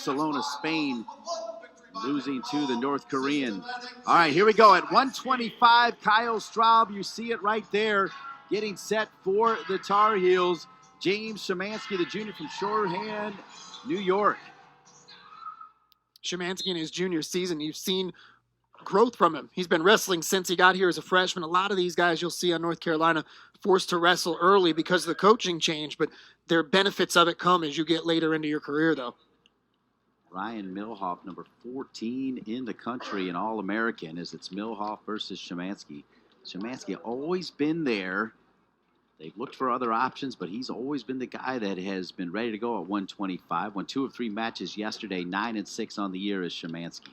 Barcelona, Spain, losing to the North Korean. All right, here we go at 125. Kyle Straub, you see it right there, getting set for the Tar Heels. James Szymanski, the junior from Shoreham, New York. Szymanski in his junior season, you've seen growth from him. He's been wrestling since he got here as a freshman. A lot of these guys you'll see on North Carolina forced to wrestle early because of the coaching change, but their benefits of it come as you get later into your career, though. Ryan Milhoff, number 14 in the country, an All-American, as it's Milhoff versus Szymanski. Szymanski always been there. They've looked for other options, but he's always been the guy that has been ready to go at 125. Won 2 of 3 matches yesterday, 9-6 on the year as Szymanski.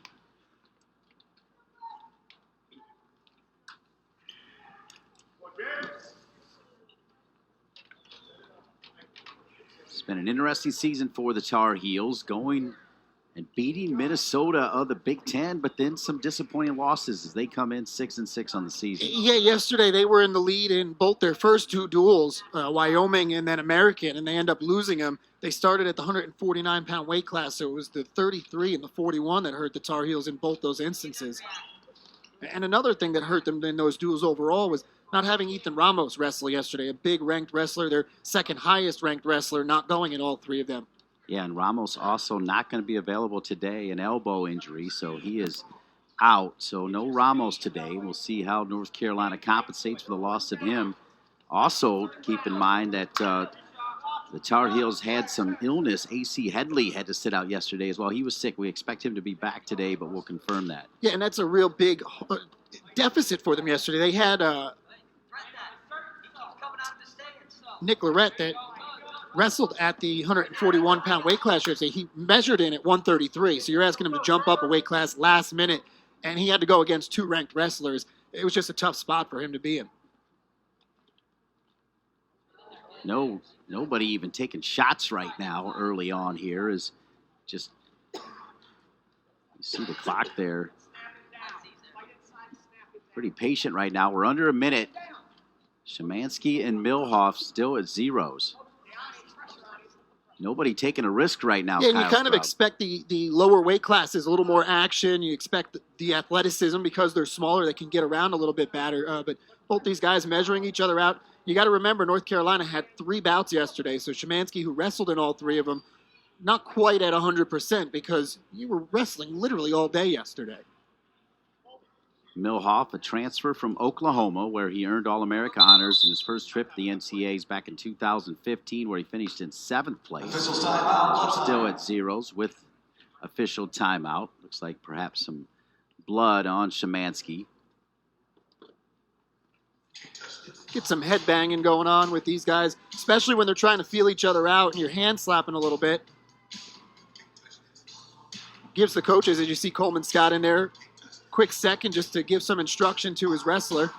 It's been an interesting season for the Tar Heels, going and beating Minnesota of the Big Ten, but then some disappointing losses as they come in 6-6 on the season. Yeah, yesterday they were in the lead in both their first 2 duels, Wyoming and then American, and they end up losing them. They started at the 149-pound weight class, so it was the 33 and the 41 that hurt the Tar Heels in both those instances. And another thing that hurt them in those duels overall was not having Ethan Ramos wrestle yesterday, a big ranked wrestler, their second highest ranked wrestler, not going in all 3 of them. Yeah, and Ramos also not going to be available today, an elbow injury, so he is out. So no Ramos today. We'll see how North Carolina compensates for the loss of him. Also, keep in mind that the Tar Heels had some illness. A.C. Headley had to sit out yesterday as well. He was sick. We expect him to be back today, but we'll confirm that. Yeah, and that's a real big deficit for them yesterday. They had Nick Lirette that wrestled at the 141-pound weight class yesterday. He measured in at 133, so you're asking him to jump up a weight class last minute, and he had to go against 2 ranked wrestlers. It was just a tough spot for him to be in. Nobody even taking shots right now early on here is just, you see the clock there. Pretty patient right now. We're under a minute. Szymanski and Milhoff still at zeros. Nobody taking a risk right now. Yeah, and you kind of expect the lower weight classes, a little more action. You expect the athleticism because they're smaller. They can get around a little bit better. But both these guys measuring each other out. You got to remember, North Carolina had 3 bouts yesterday. So Szymanski, who wrestled in all 3 of them, not quite at 100% because you were wrestling literally all day yesterday. Milhoff, a transfer from Oklahoma, where he earned All-America honors in his first trip to the NCAAs back in 2015, where he finished in 7th place. Still at zeros with official timeout. Looks like perhaps some blood on Szymanski. Get some head banging going on with these guys, especially when they're trying to feel each other out and you're hand slapping a little bit. Gives the coaches, as you see Coleman Scott in there, quick second just to give some instruction to his wrestler.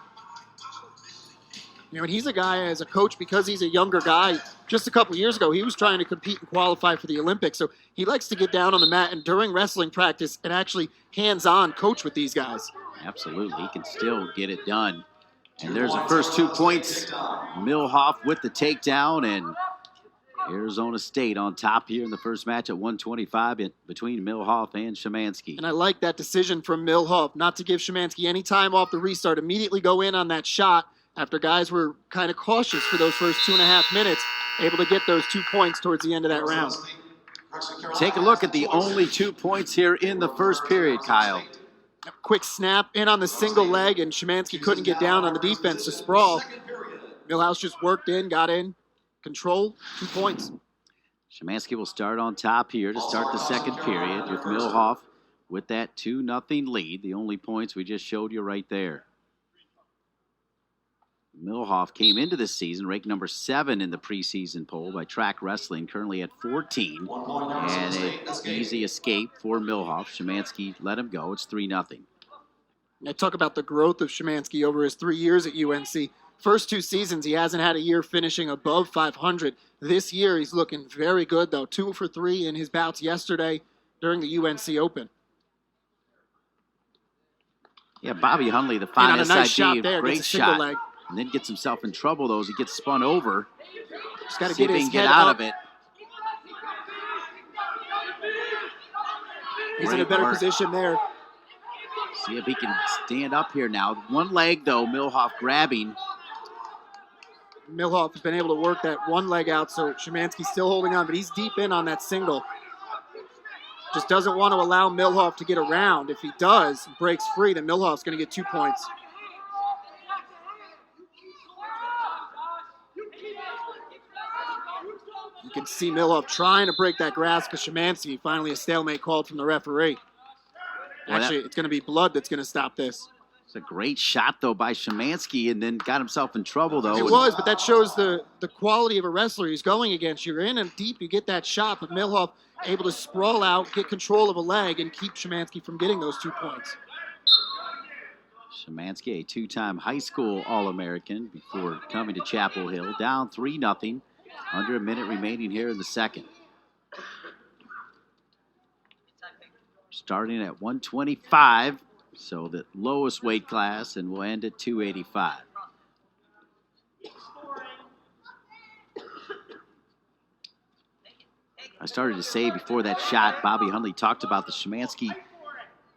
You know, and he's a guy as a coach, because he's a younger guy, just a couple years ago, he was trying to compete and qualify for the Olympics. So he likes to get down on the mat and during wrestling practice and actually hands-on coach with these guys. Absolutely. He can still get it done. And there's the first 2 points. Milhoff with the takedown, and Arizona State on top here in the first match at 125 between Milhoff and Szymanski. And I like that decision from Milhoff, not to give Szymanski any time off the restart. Immediately go in on that shot after guys were kind of cautious for those first 2.5 minutes, able to get those 2 points towards the end of that round. Take a look at the only 2 points here in the first period, Kyle. A quick snap in on the single leg, and Szymanski couldn't get down on the defense to sprawl. Milhouse just worked in, got in, control, 2 points. Szymanski will start on top here to start the second period with Milhoff with that 2-0 lead. The only points we just showed you right there. Milhoff came into this season ranked number 7 in the preseason poll by Track Wrestling, currently at 14. And an easy escape for Milhoff. Szymanski let him go. It's 3-0. I talk about the growth of Szymanski over his 3 years at UNC. First 2 seasons, he hasn't had a year finishing above 500. This year, he's looking very good, though. 2 for 3 in his bouts yesterday during the UNC Open. Yeah, Bobby Hundley, the finest nice idea. shot there. Great shot. Leg. And then gets himself in trouble, though, as he gets spun over. Just got to See get if he his can head get out up. of it. He's in a better work. position there. See if he can stand up here now. One leg, though, Milhoff grabbing. Milhoff has been able to work that one leg out, so Szymanski's still holding on, but he's deep in on that single. Just doesn't want to allow Milhoff to get around. If he does, breaks free, then Milhoff's going to get 2 points. You can see Milhoff trying to break that grasp of Szymanski. Finally, a stalemate called from the referee. Actually, it's going to be blood that's going to stop this. It's a great shot, though, by Szymanski, and then got himself in trouble, though. It was, but that shows the quality of a wrestler he's going against. You're in and deep, you get that shot, but Milhoff able to sprawl out, get control of a leg, and keep Szymanski from getting those 2 points. Szymanski, a two-time high school All-American before coming to Chapel Hill, down 3-0. Under a minute remaining here in the second. Starting at 125, so the lowest weight class, and we'll end at 285. I started to say before that shot, Bobby Hundley talked about the Szymanski.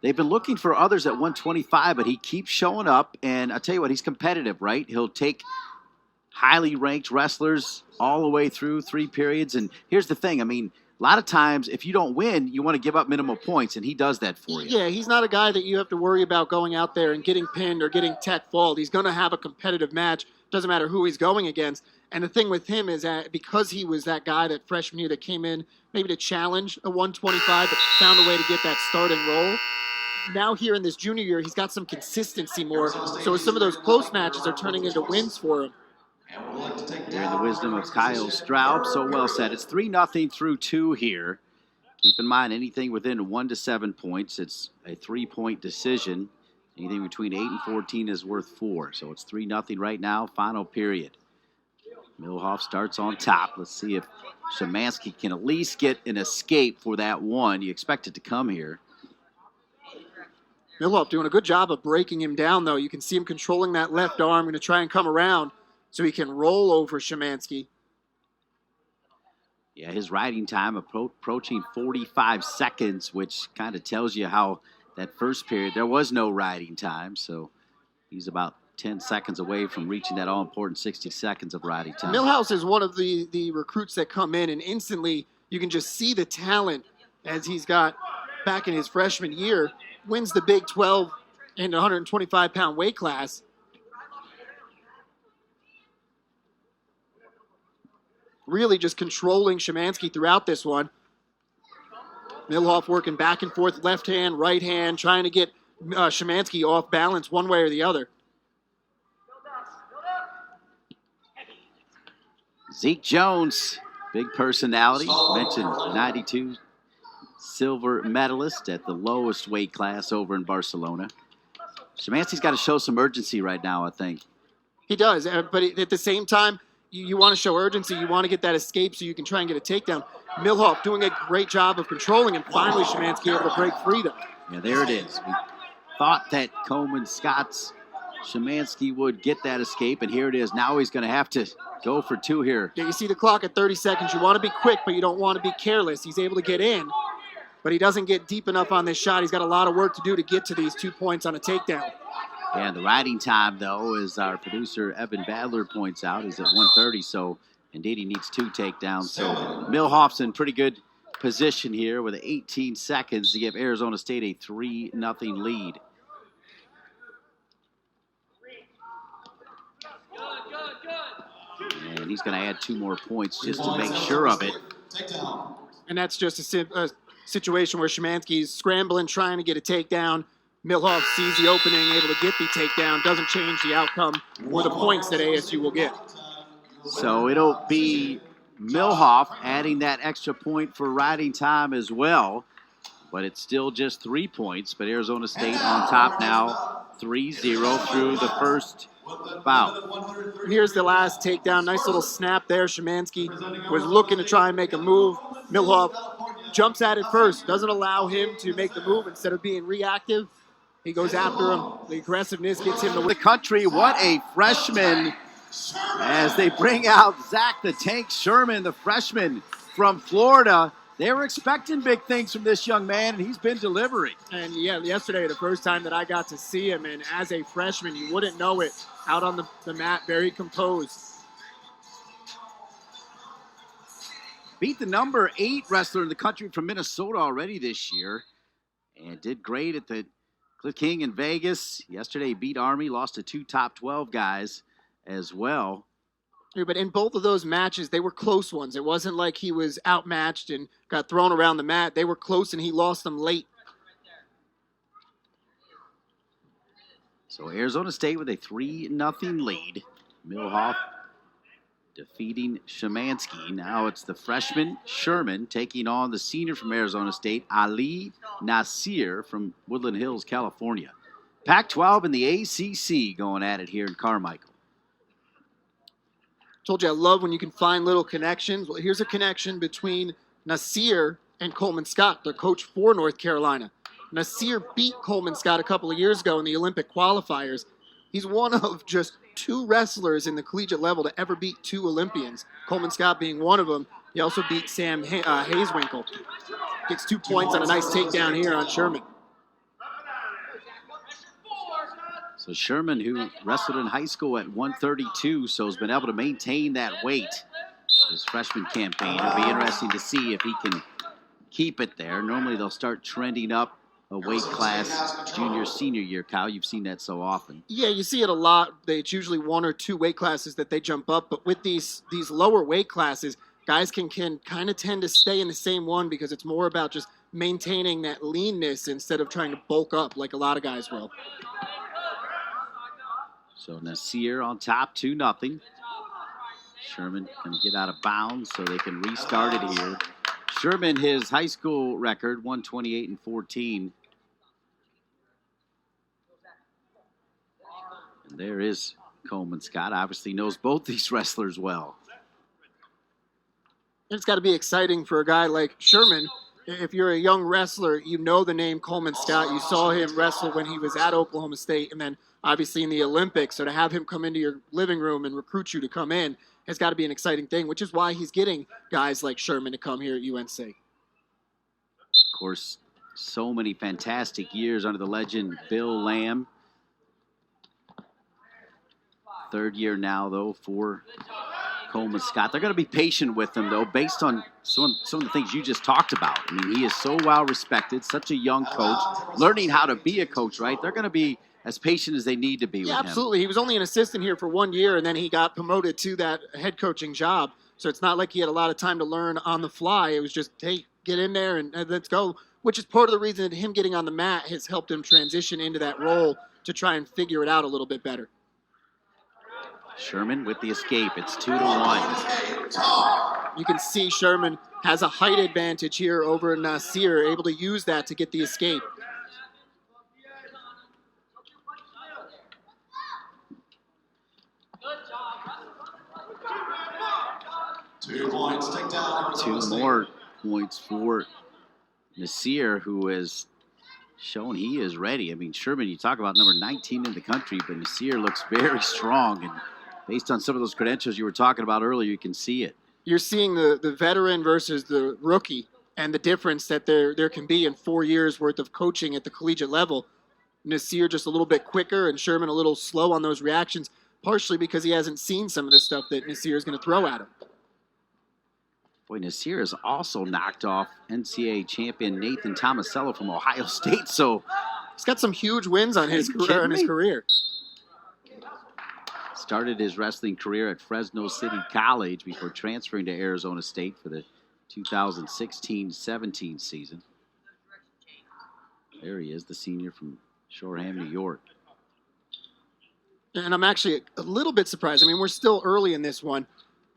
They've been looking for others at 125, but he keeps showing up, and I'll tell you what, he's competitive, right? He'll take highly ranked wrestlers all the way through 3 periods. And here's the thing, I mean, a lot of times if you don't win, you want to give up minimal points, and he does that for you. Yeah, he's not a guy that you have to worry about going out there and getting pinned or getting tech fault. He's going to have a competitive match. Doesn't matter who he's going against. And the thing with him is that because he was that guy that freshman year that came in maybe to challenge a 125 but found a way to get that starting role, now here in this junior year, he's got some consistency more. So some of those close matches are turning into wins for him. Hearing the wisdom of Kyle Straub, so well said. It's 3-0 through 2 here. Keep in mind, anything within 1 to 7 points, it's a 3-point decision. Anything between 8 and 14 is worth 4. So it's 3-0 right now, final period. Milhoff starts on top. Let's see if Szymanski can at least get an escape for that one. You expect it to come here. Milhoff doing a good job of breaking him down, though. You can see him controlling that left arm, going to try and come around so he can roll over Szymanski. Yeah, his riding time approaching 45 seconds, which kind of tells you how that first period, there was no riding time, so he's about 10 seconds away from reaching that all-important 60 seconds of riding time. Milhouse is one of the recruits that come in, and instantly you can just see the talent as he's got back in his freshman year. Wins the Big 12 in the 125-pound weight class. Really just controlling Szymanski throughout this one. Milhoff working back and forth, left hand, right hand, trying to get Szymanski off balance one way or the other. Zeke Jones, big personality. Mentioned 92 silver medalist at the lowest weight class over in Barcelona. Szymanski's got to show some urgency right now, I think. He does, but at the same time, you want to show urgency. You want to get that escape so you can try and get a takedown. Milhoff doing a great job of controlling, and finally Szymanski able to break free though. Yeah, there it is. We thought that Coleman Scott's Szymanski would get that escape, and here it is. Now he's going to have to go for 2 here. Yeah, you see the clock at 30 seconds. You want to be quick, but you don't want to be careless. He's able to get in, but he doesn't get deep enough on this shot. He's got a lot of work to do to get to these 2 points on a takedown. Yeah, the riding time, though, as our producer Evan Badler points out, is at 1:30, so indeed he needs 2 takedowns. So Milhoff's in pretty good position here with 18 seconds to give Arizona State a 3-0 lead. And he's going to add 2 more points just to make sure of it. And that's just a situation where Szymanski's scrambling, trying to get a takedown. Milhoff sees the opening, able to get the takedown, doesn't change the outcome or the points that ASU will get. So it'll be Milhoff adding that extra point for riding time as well. But it's still just 3 points. But Arizona State on top now, 3-0 through the first bout. Here's the last takedown. Nice little snap there. Szymanski was looking to try and make a move. Milhoff jumps at it first, doesn't allow him to make the move. Instead of being reactive, he goes after him. The aggressiveness gets him the country. What a freshman as they bring out Zach the Tank Sherman, the freshman from Florida. They were expecting big things from this young man, and he's been delivering. And yeah, yesterday, the first time that I got to see him, and as a freshman, you wouldn't know it, out on the mat, very composed. Beat the number 8 wrestler in the country from Minnesota already this year, and did great at the Cliff King in Vegas. Yesterday, beat Army, lost to 2 top 12 guys as well. Yeah, but in both of those matches, they were close ones. It wasn't like he was outmatched and got thrown around the mat. They were close, and he lost them late. So Arizona State with a 3-0 lead. Milhoff defeating Szymanski. Now it's the freshman Sherman taking on the senior from Arizona State, Ali Nasser from Woodland Hills, California. Pac-12 and the ACC going at it here in Carmichael. Told you I love when you can find little connections. Well, here's a connection between Nasser and Coleman Scott, their coach for North Carolina. Nasser beat Coleman Scott a couple of years ago in the Olympic qualifiers. He's one of just 2 wrestlers in the collegiate level to ever beat 2 Olympians, Coleman Scott being one of them. He also beat Sam Hazewinkle. Gets 2 points on a nice takedown here on Sherman. So Sherman, who wrestled in high school at 132, so has been able to maintain that weight his freshman campaign. It'll be interesting to see if he can keep it there. Normally they'll start trending up a weight class junior, senior year, Kyle. You've seen that so often. Yeah, you see it a lot. It's usually 1 or 2 weight classes that they jump up. But with these lower weight classes, guys can kind of tend to stay in the same one because it's more about just maintaining that leanness instead of trying to bulk up like a lot of guys will. So Nasser on top, 2-0. Sherman can get out of bounds so they can restart it here. Sherman, his high school record, 128-14. And there is Coleman Scott. Obviously knows both these wrestlers well. It's got to be exciting for a guy like Sherman. If you're a young wrestler, you know the name Coleman Scott. You saw him wrestle when he was at Oklahoma State and then obviously in the Olympics. So to have him come into your living room and recruit you to come in has got to be an exciting thing, which is why he's getting guys like Sherman to come here at UNC. Of course, so many fantastic years under the legend Bill Lamb. 3rd year now, though, for Coleman Scott. They're going to be patient with him, though, based on some of the things you just talked about. I mean, he is so well respected, such a young coach, learning how to be a coach, right? They're going to be as patient as they need to be with him. Absolutely. He was only an assistant here for 1 year, and then he got promoted to that head coaching job. So it's not like he had a lot of time to learn on the fly. It was just, hey, get in there and let's go, which is part of the reason that him getting on the mat has helped him transition into that role to try and figure it out a little bit better. Sherman with the escape. It's 2-1. You can see Sherman has a height advantage here over Nasser, able to use that to get the escape. Two points. Take down. 2 more points for Nasser, who has shown he is ready. I mean, Sherman, you talk about number 19 in the country, but Nasser looks very strong. And based on some of those credentials you were talking about earlier, you can see it. You're seeing the veteran versus the rookie and the difference that there can be in 4 years worth of coaching at the collegiate level. Nasser just a little bit quicker and Sherman a little slow on those reactions, partially because he hasn't seen some of the stuff that Nasser is going to throw at him. Boy, Nasser has also knocked off NCAA champion Nathan Tomasello from Ohio State. So he's got some huge wins on his career. Started his wrestling career at Fresno City College before transferring to Arizona State for the 2016-17 season. There he is, the senior from Shoreham, New York. And I'm actually a little bit surprised. I mean, we're still early in this one,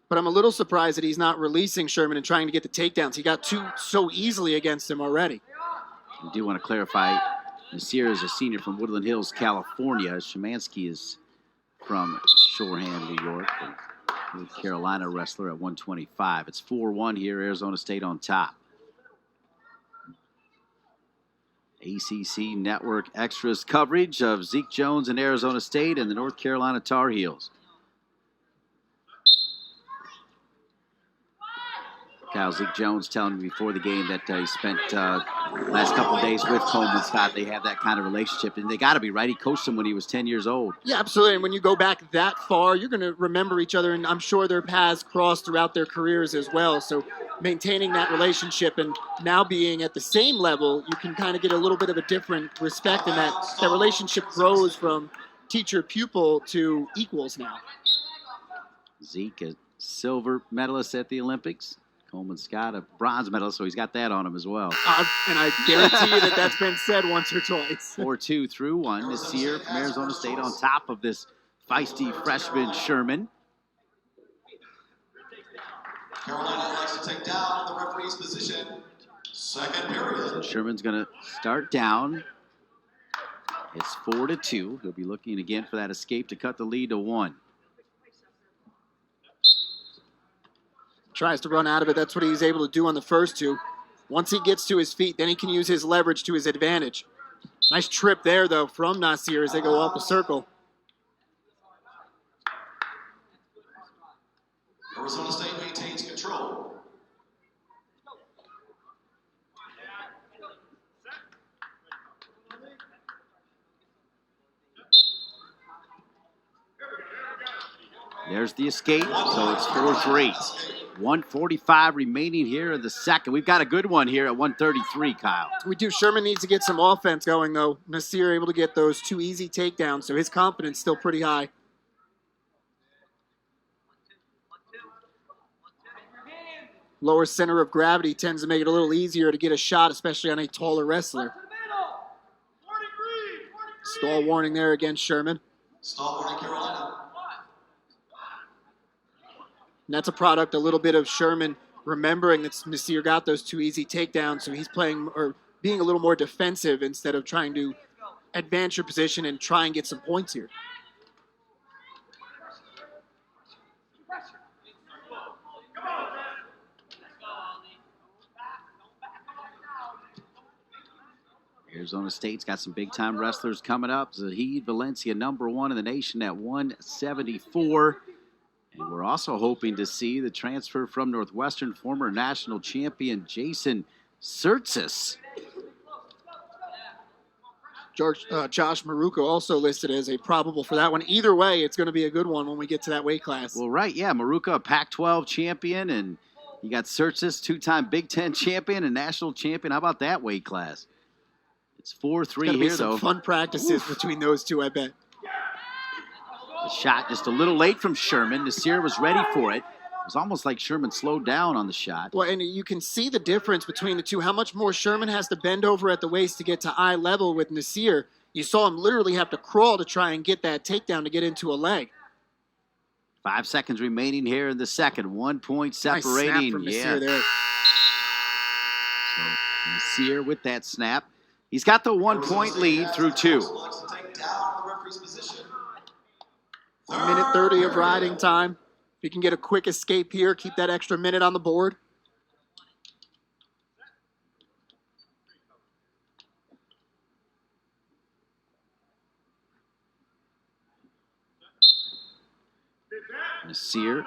but I'm a little surprised that he's not releasing Sherman and trying to get the takedowns. He got 2 so easily against him already. I do want to clarify, Nasser is a senior from Woodland Hills, California. Szymanski is from Shoreham, New York. North Carolina wrestler at 125. It's 4-1 here, Arizona State on top. ACC Network Extras coverage of Zeke Jones and Arizona State and the North Carolina Tar Heels. Kyle Zeke Jones telling me before the game that he spent last couple of days with Coleman Scott. They have that kind of relationship, and they got to be right. He coached him when he was 10 years old. Yeah, absolutely. And when you go back that far, you're going to remember each other, and I'm sure their paths crossed throughout their careers as well. So maintaining that relationship and now being at the same level, you can kind of get a little bit of a different respect, and that relationship grows from teacher-pupil to equals now. Zeke, a silver medalist at the Olympics. Coleman Scott, a bronze medalist, so he's got that on him as well. And I guarantee you that's been said once or twice. 4-2 through one. Nasser from Arizona State on top of this feisty freshman Sherman. Carolina likes to take down the referee's position. Second period. So Sherman's going to start down. It's 4-2. He'll be looking again for that escape to cut the lead to 1. Tries to run out of it. That's what he's able to do on the first two. Once he gets to his feet, then he can use his leverage to his advantage. Nice trip there, though, from Nasser as they go off the circle. Arizona State maintains control. There's the escape, so it's 4-3. 1:45 remaining here in the second. We've got a good one here at 1:33, Kyle. We do. Sherman needs to get some offense going, though. Nasser able to get those 2 easy takedowns, so his confidence still pretty high. Lower center of gravity tends to make it a little easier to get a shot, especially on a taller wrestler. Stall warning there against Sherman. Stall warning, Carolina. And that's a product, a little bit of Sherman remembering that Nasser got those 2 easy takedowns, so he's playing or being a little more defensive instead of trying to advance your position and try and get some points here. Arizona State's got some big-time wrestlers coming up. Zahid, Valencia, #1 in the nation at 174. And we're also hoping to see the transfer from Northwestern, former national champion Jason Surtsis. Josh Maruca also listed as a probable for that one. Either way, it's going to be a good one when we get to that weight class. Well, right, yeah, Maruca, a Pac-12 champion, and you got Surtsis, 2-time Big Ten champion and national champion. How about that weight class? It's 4-3 here, some though. Fun practices between those two, I bet. The shot just a little late from Sherman. Nasser was ready for it. It was almost like Sherman slowed down on the shot. Well, and you can see the difference between the two, how much more Sherman has to bend over at the waist to get to eye level with Nasser. You saw him literally have to crawl to try and get that takedown to get into a leg. 5 seconds remaining here in the second. 1 point separating. Nice snap from Nasser there. So Nasser with that snap. He's got the 1 point lead through 2. 1 minute 30 of riding time. If you can get a quick escape here, keep that extra minute on the board. Nasser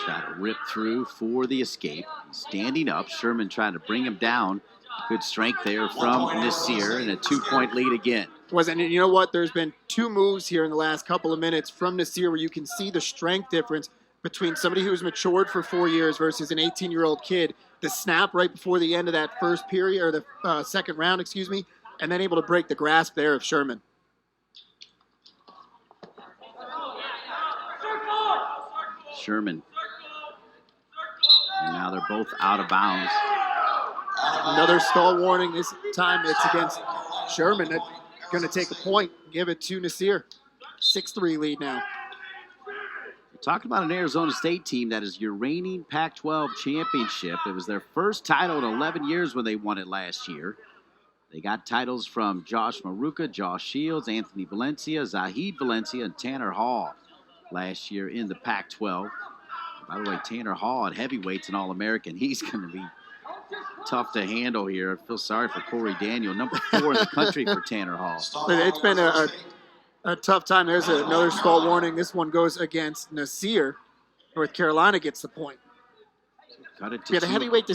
try to rip through for the escape. He's standing up. Sherman trying to bring him down. Good strength there from Nasser, and a 2 point lead again. And you know what? There's been 2 moves here in the last couple of minutes from Nasser where you can see the strength difference between somebody who's matured for 4 years versus an 18-year-old kid. The snap right before the end of that first period, or the second round, and then able to break the grasp there of Sherman. Sherman. And now they're both out of bounds. Another stall warning. This time it's against Sherman. That's going to take a point and give it to Nasser. 6-3 lead now. We're talking about an Arizona State team that is your reigning Pac-12 championship. It was their first title in 11 years when they won it last year. They got titles from Josh Maruca, Josh Shields, Anthony Valencia, Zahid Valencia, and Tanner Hall last year in the Pac-12. By the way, Tanner Hall at heavyweight's an All-American. He's going to be tough to handle here. I feel sorry for Corey Daniel, #4 in the country for Tanner Hall. It's been a tough time. There's another stall warning. This one goes against Nasser. North Carolina gets the point. Cut it to Yeah, the 2. heavyweight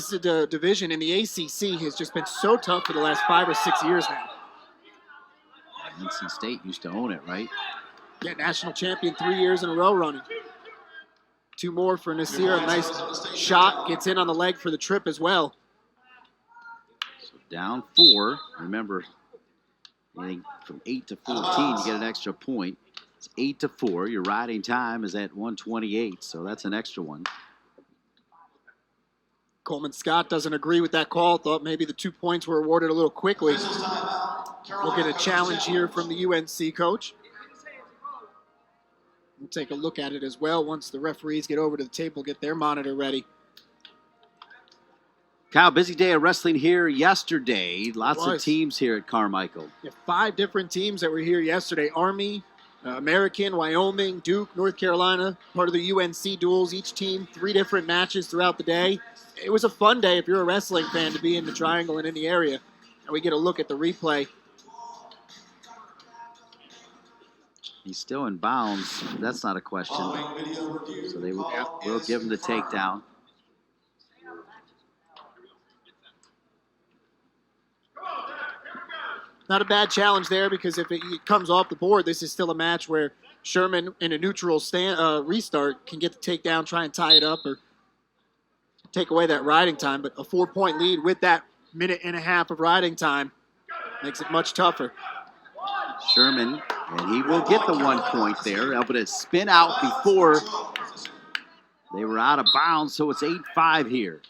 division in the ACC has just been so tough for the last 5 or 6 years now. NC State used to own it, right? Yeah, national champion 3 years in a row running. 2 more for Nasser. A nice shot. Gets in on the leg for the trip as well. So down 4. Remember, anything from 8 to 14, you get an extra point. It's 8 to 4. Your riding time is at 1:28, so that's an extra one. Coleman Scott doesn't agree with that call. Thought maybe the 2 points were awarded a little quickly. We'll get a challenge here from the UNC coach. We'll take a look at it as well once the referees get over to the table, get their monitor ready. Kyle, busy day of wrestling here yesterday. Lots of teams here at Carmichael. Yeah, 5 different teams that were here yesterday. Army, American, Wyoming, Duke, North Carolina, part of the UNC duels. Each team, 3 different matches throughout the day. It was a fun day if you're a wrestling fan to be in the Triangle and in the area. And we get a look at the replay. He's still in bounds. That's not a question. So they will give him the takedown. Not a bad challenge there because if it comes off the board, this is still a match where Sherman in a neutral restart can get the takedown, try and tie it up or take away that riding time. But a 4-point lead with that 1.5 minutes of riding time makes it much tougher. Sherman, and he will get the 1 point there, able to spin out before they were out of bounds, so it's 8-5 here.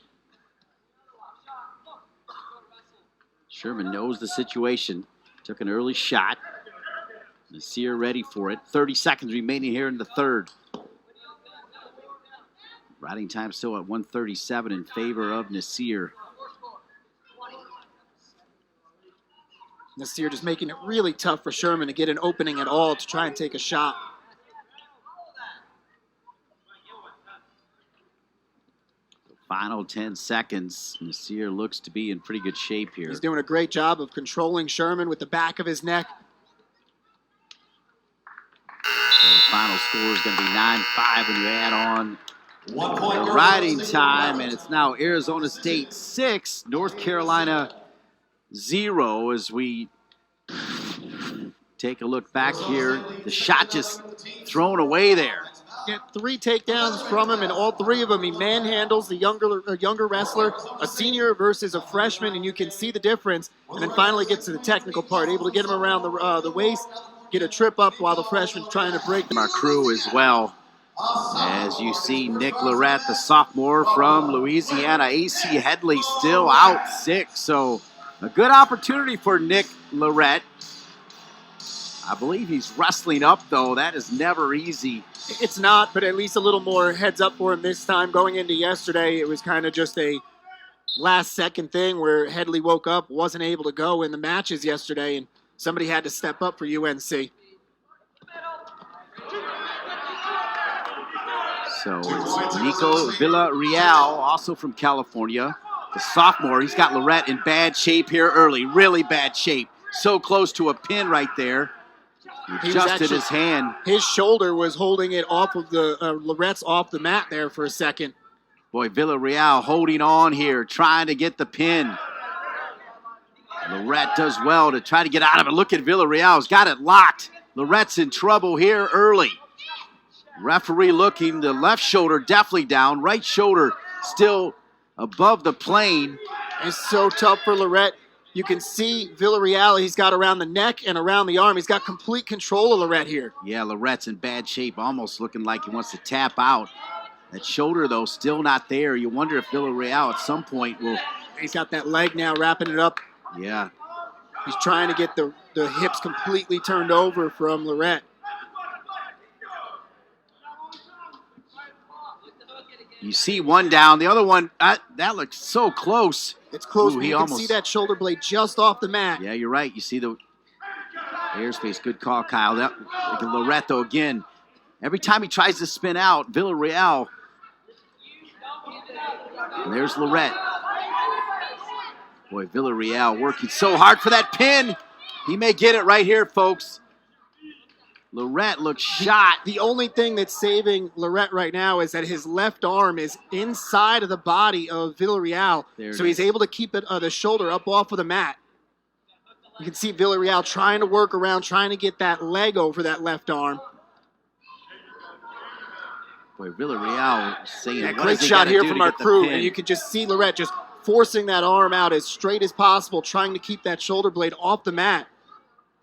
Sherman knows the situation, took an early shot. Nasser ready for it. 30 seconds remaining here in the third. Riding time still at 1:37 in favor of Nasser. Nasser just making it really tough for Sherman to get an opening at all to try and take a shot. The final 10 seconds. Nasser looks to be in pretty good shape here. He's doing a great job of controlling Sherman with the back of his neck. So the final score is going to be 9-5 when you add on the riding time, and it's now Arizona State 6, North Carolina 0 as we take a look back here. The shot just thrown away there. Get 3 takedowns from him, and all 3 of them he manhandles the younger wrestler, a senior versus a freshman, and you can see the difference. And then finally gets to the technical part, able to get him around the waist, get a trip up while the freshman's trying to break. Our crew as well. As you see, Nick Lirette, the sophomore from Louisiana. AC Headley still out sick, so a good opportunity for Nick Lirette. I believe he's wrestling up, though. That is never easy. It's not, but at least a little more heads up for him this time. Going into yesterday, it was kind of just a last-second thing where Headley woke up, wasn't able to go in the matches yesterday, and somebody had to step up for UNC. So it's Nikko Villareal, also from California. The sophomore, he's got Lirette in bad shape here early, really bad shape. So close to a pin right there. He adjusted his hand. His shoulder was holding it off of the, Lirette's off the mat there for a second. Boy, Villareal holding on here, trying to get the pin. Lirette does well to try to get out of it. Look at Villareal, he's got it locked. Lirette's in trouble here early. Referee looking, the left shoulder definitely down, right shoulder still above the plane. It's so tough for Lirette. You can see Villareal, he's got around the neck and around the arm. He's got complete control of Lirette here. Yeah, Lirette's in bad shape, almost looking like he wants to tap out. That shoulder, though, still not there. You wonder if Villareal at some point will... He's got that leg now wrapping it up. Yeah. He's trying to get the hips completely turned over from Lirette. You see one down. The other one, that looks so close. It's close. Ooh, you can see that shoulder blade just off the mat. Yeah, you're right. You see the airspace. Good call, Kyle. That Lirette, though, again, every time he tries to spin out, Villareal. And there's Lirette. Boy, Villareal working so hard for that pin. He may get it right here, folks. Lirette looks shot. The only thing that's saving Lirette right now is that his left arm is inside of the body of Villareal, so he's able to keep it the shoulder up off of the mat. You can see Villareal trying to work around, trying to get that leg over that left arm. Boy, Villareal saying, yeah, great shot here from our crew, and you can just see Lirette just forcing that arm out as straight as possible, trying to keep that shoulder blade off the mat.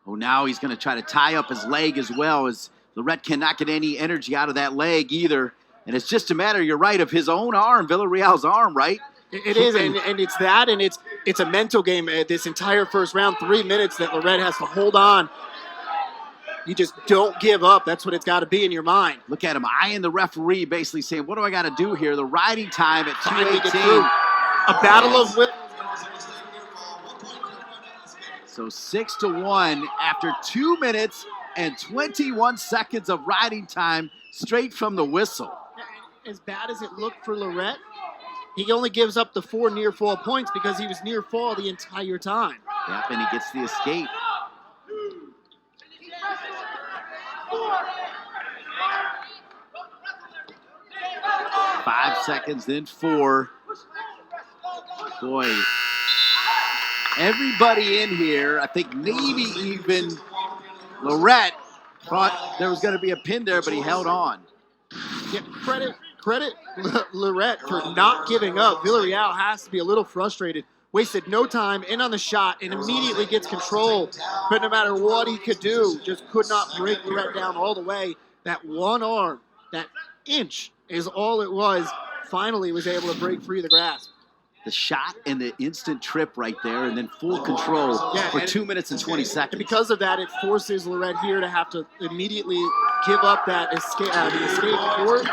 Oh, now he's going to try to tie up his leg as well, as Lirette cannot get any energy out of that leg either. And it's just a matter, you're right, of his own arm, Villareal's arm, right? It is, and it's that, and it's a mental game. This entire first round, 3 minutes that Lirette has to hold on. You just don't give up. That's what it's got to be in your mind. Look at him eyeing the referee, basically saying, what do I got to do here? The riding time at 2:18. A battle of will. So 6-1 after 2 minutes and 21 seconds of riding time straight from the whistle. As bad as it looked for Lirette, he only gives up the 4 near fall points because he was near fall the entire time. Yep, and he gets the escape. Five seconds, then 4. Boy, everybody in here, I think maybe even Lirette thought there was going to be a pin there, but he held on. Yeah, credit Lirette for not giving up. Villareal has to be a little frustrated. Wasted no time, in on the shot, and immediately gets control. But no matter what he could do, just could not break Lirette down all the way. That one arm, that inch is all it was. Finally was able to break free of the grasp. The shot and the instant trip right there, and then full control for 2 minutes and 20 seconds. And because of that, it forces Lirette here to have to immediately give up that escape, the escape for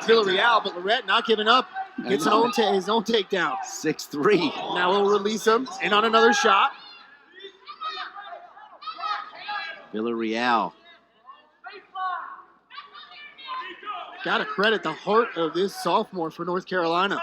Villareal, but Lirette not giving up. Gets his own takedown. 6-3. Now we'll release him. In on another shot. Villareal. Got to credit the heart of this sophomore for North Carolina.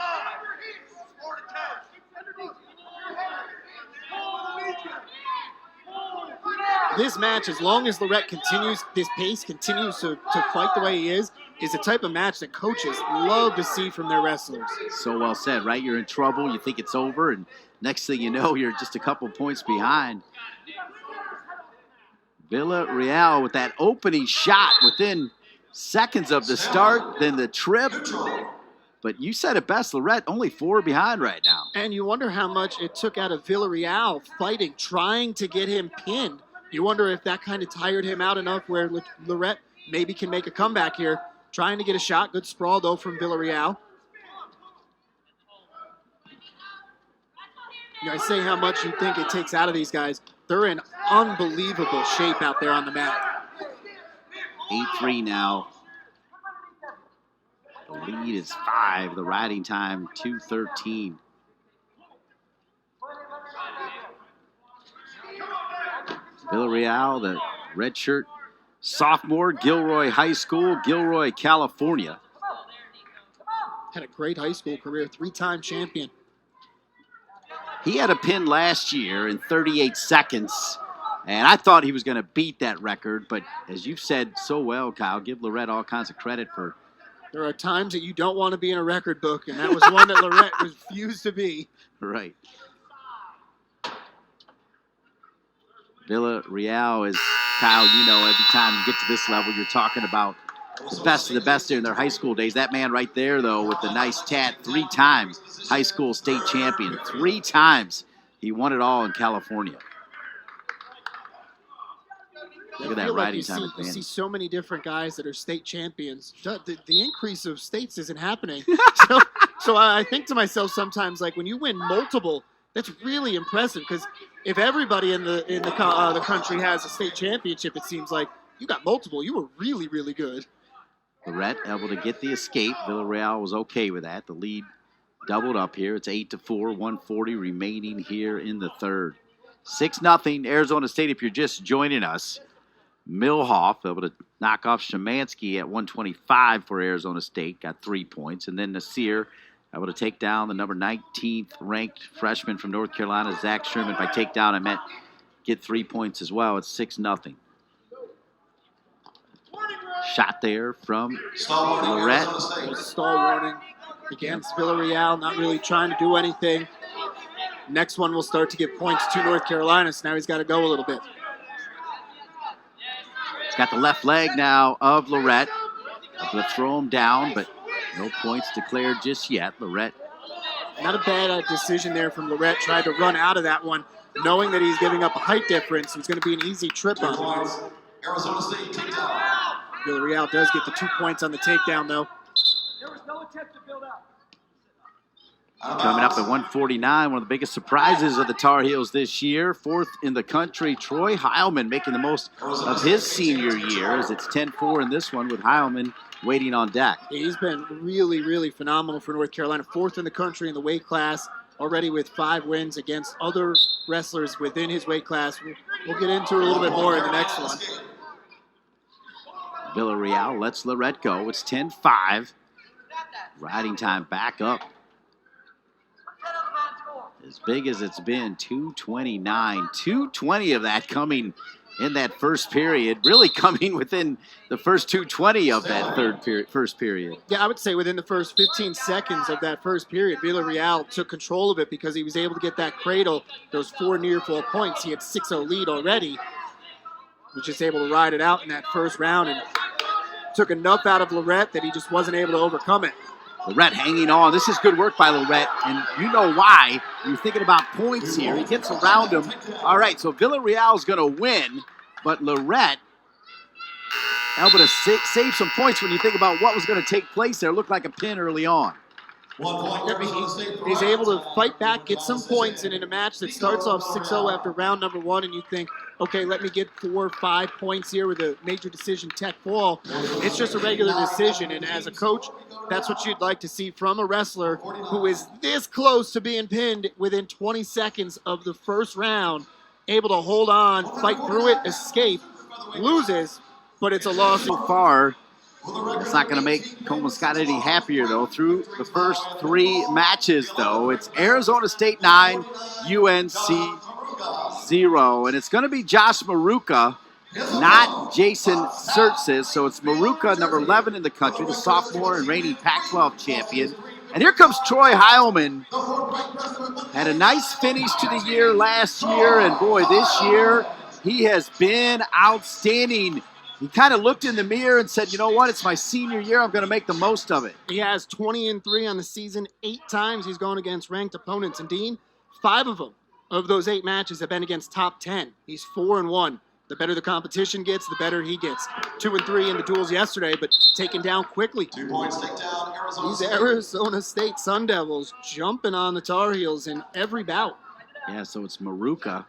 This match, as long as Lirette continues, this pace continues to fight the way he is the type of match that coaches love to see from their wrestlers. So well said, right? You're in trouble, you think it's over, and next thing you know, you're just a couple points behind. Villareal with that opening shot within seconds of the start, then the trip. But you said it best, Lirette only 4 behind right now. And you wonder how much it took out of Villareal fighting, trying to get him pinned. You wonder if that kind of tired him out enough where Lirette maybe can make a comeback here. Trying to get a shot. Good sprawl, though, from Villareal. You guys say how much you think it takes out of these guys. They're in unbelievable shape out there on the mat. 8-3 now. The lead is 5. The riding time, 2:13. Villareal, the redshirt sophomore, Gilroy High School, Gilroy, California. Had a great high school career, 3-time champion. He had a pin last year in 38 seconds, and I thought he was going to beat that record, but as you've said so well, Kyle, give Lirette all kinds of credit for. There are times that you don't want to be in a record book, and that was one that Lirette refused to be. Right. Villareal is, Kyle, you know, every time you get to this level, you're talking about the best of the best in their high school days. That man right there, though, with the nice tat, 3 times high school state champion. 3 times he won it all in California. Look at that riding time advantage. You see so many different guys that are state champions. The increase of states isn't happening. so I think to myself sometimes, like, when you win multiple, that's really impressive, because if everybody in the country has a state championship, it seems like you got multiple. You were really, really good. Lirette able to get the escape. Villareal was okay with that. The lead doubled up here. It's 8-4, 140 remaining here in the third. 6-0 Arizona State. If you're just joining us, Milhoff able to knock off Szymanski at 125 for Arizona State. Got 3 points. And then Nasser able to take down the number 19th ranked freshman from North Carolina, Zach Sherman. By takedown, I meant get 3 points as well. It's 6-0. shot there from Stall warning, Lirette. Arizona State. Stall warning against Villareal, not really trying to do anything. Next one will start to give points to North Carolina, so now he's got to go a little bit. He's got the left leg now of Lirette. Going to throw him down, but no points declared just yet. Lirette. Not a bad decision there from Lirette. Tried to run out of that one, knowing that he's giving up a height difference. It's going to be an easy trip 2 on him. points. Arizona State takedown. Villareal does get the 2 points on the takedown, though. Coming up at 149, one of the biggest surprises of the Tar Heels this year. 4th in the country, Troy Heilmann making the most of his senior year as it's 10-4 in this one with Heilmann waiting on deck. He's been really, really phenomenal for North Carolina. 4th in the country in the weight class, already with 5 wins against other wrestlers within his weight class. We'll get into it a little bit more in the next one. Villareal lets Lirette go. It's 10-5. Riding time back up. As big as it's been, 229. 220 of that coming in that first period. Really coming within the first 220 of that first period. Yeah, I would say within the first 15 seconds of that first period, Villareal took control of it because he was able to get that cradle, those 4 near full points. He had 6-0 lead already. Was just able to ride it out in that first round and took enough out of Lirette that he just wasn't able to overcome it. Lirette hanging on. This is good work by Lirette, and you know why. You're thinking about points here. He gets around him. All right, so Villareal's going to win, but Lirette able to save some points when you think about what was going to take place there. It looked like a pin early on. 1 point. Arizona State. He's able to fight back, get some points, and in a match that starts off 6-0 after round number 1, and you think, okay, let me get 4 or 5 points here with a major decision tech fall. It's just a regular decision, and as a coach, that's what you'd like to see from a wrestler who is this close to being pinned within 20 seconds of the first round, able to hold on, fight through it, escape, loses, but it's a loss. So far, it's not going to make Coleman Scott any happier, though. Through the first 3 matches, though, it's Arizona State 9, UNC 0. And it's going to be Josh Maruca, not Jason Sertzis. So it's Maruca, number 11 in the country, the sophomore and reigning Pac-12 champion. And here comes Troy Heilmann. Had a nice finish to the year last year, and boy, this year he has been outstanding. He kind of looked in the mirror and said, you know what, it's my senior year. I'm going to make the most of it. He has 20-3 on the season. 8 times he's gone against ranked opponents. And Dean, 5 of them, of those 8 matches, have been against top 10. He's 4-1. The better the competition gets, the better he gets. 2-3 in the duels yesterday, but taken down quickly. 2 points takedown. Arizona These State. Arizona State Sun Devils jumping on the Tar Heels in every bout. Yeah, so it's Maruca.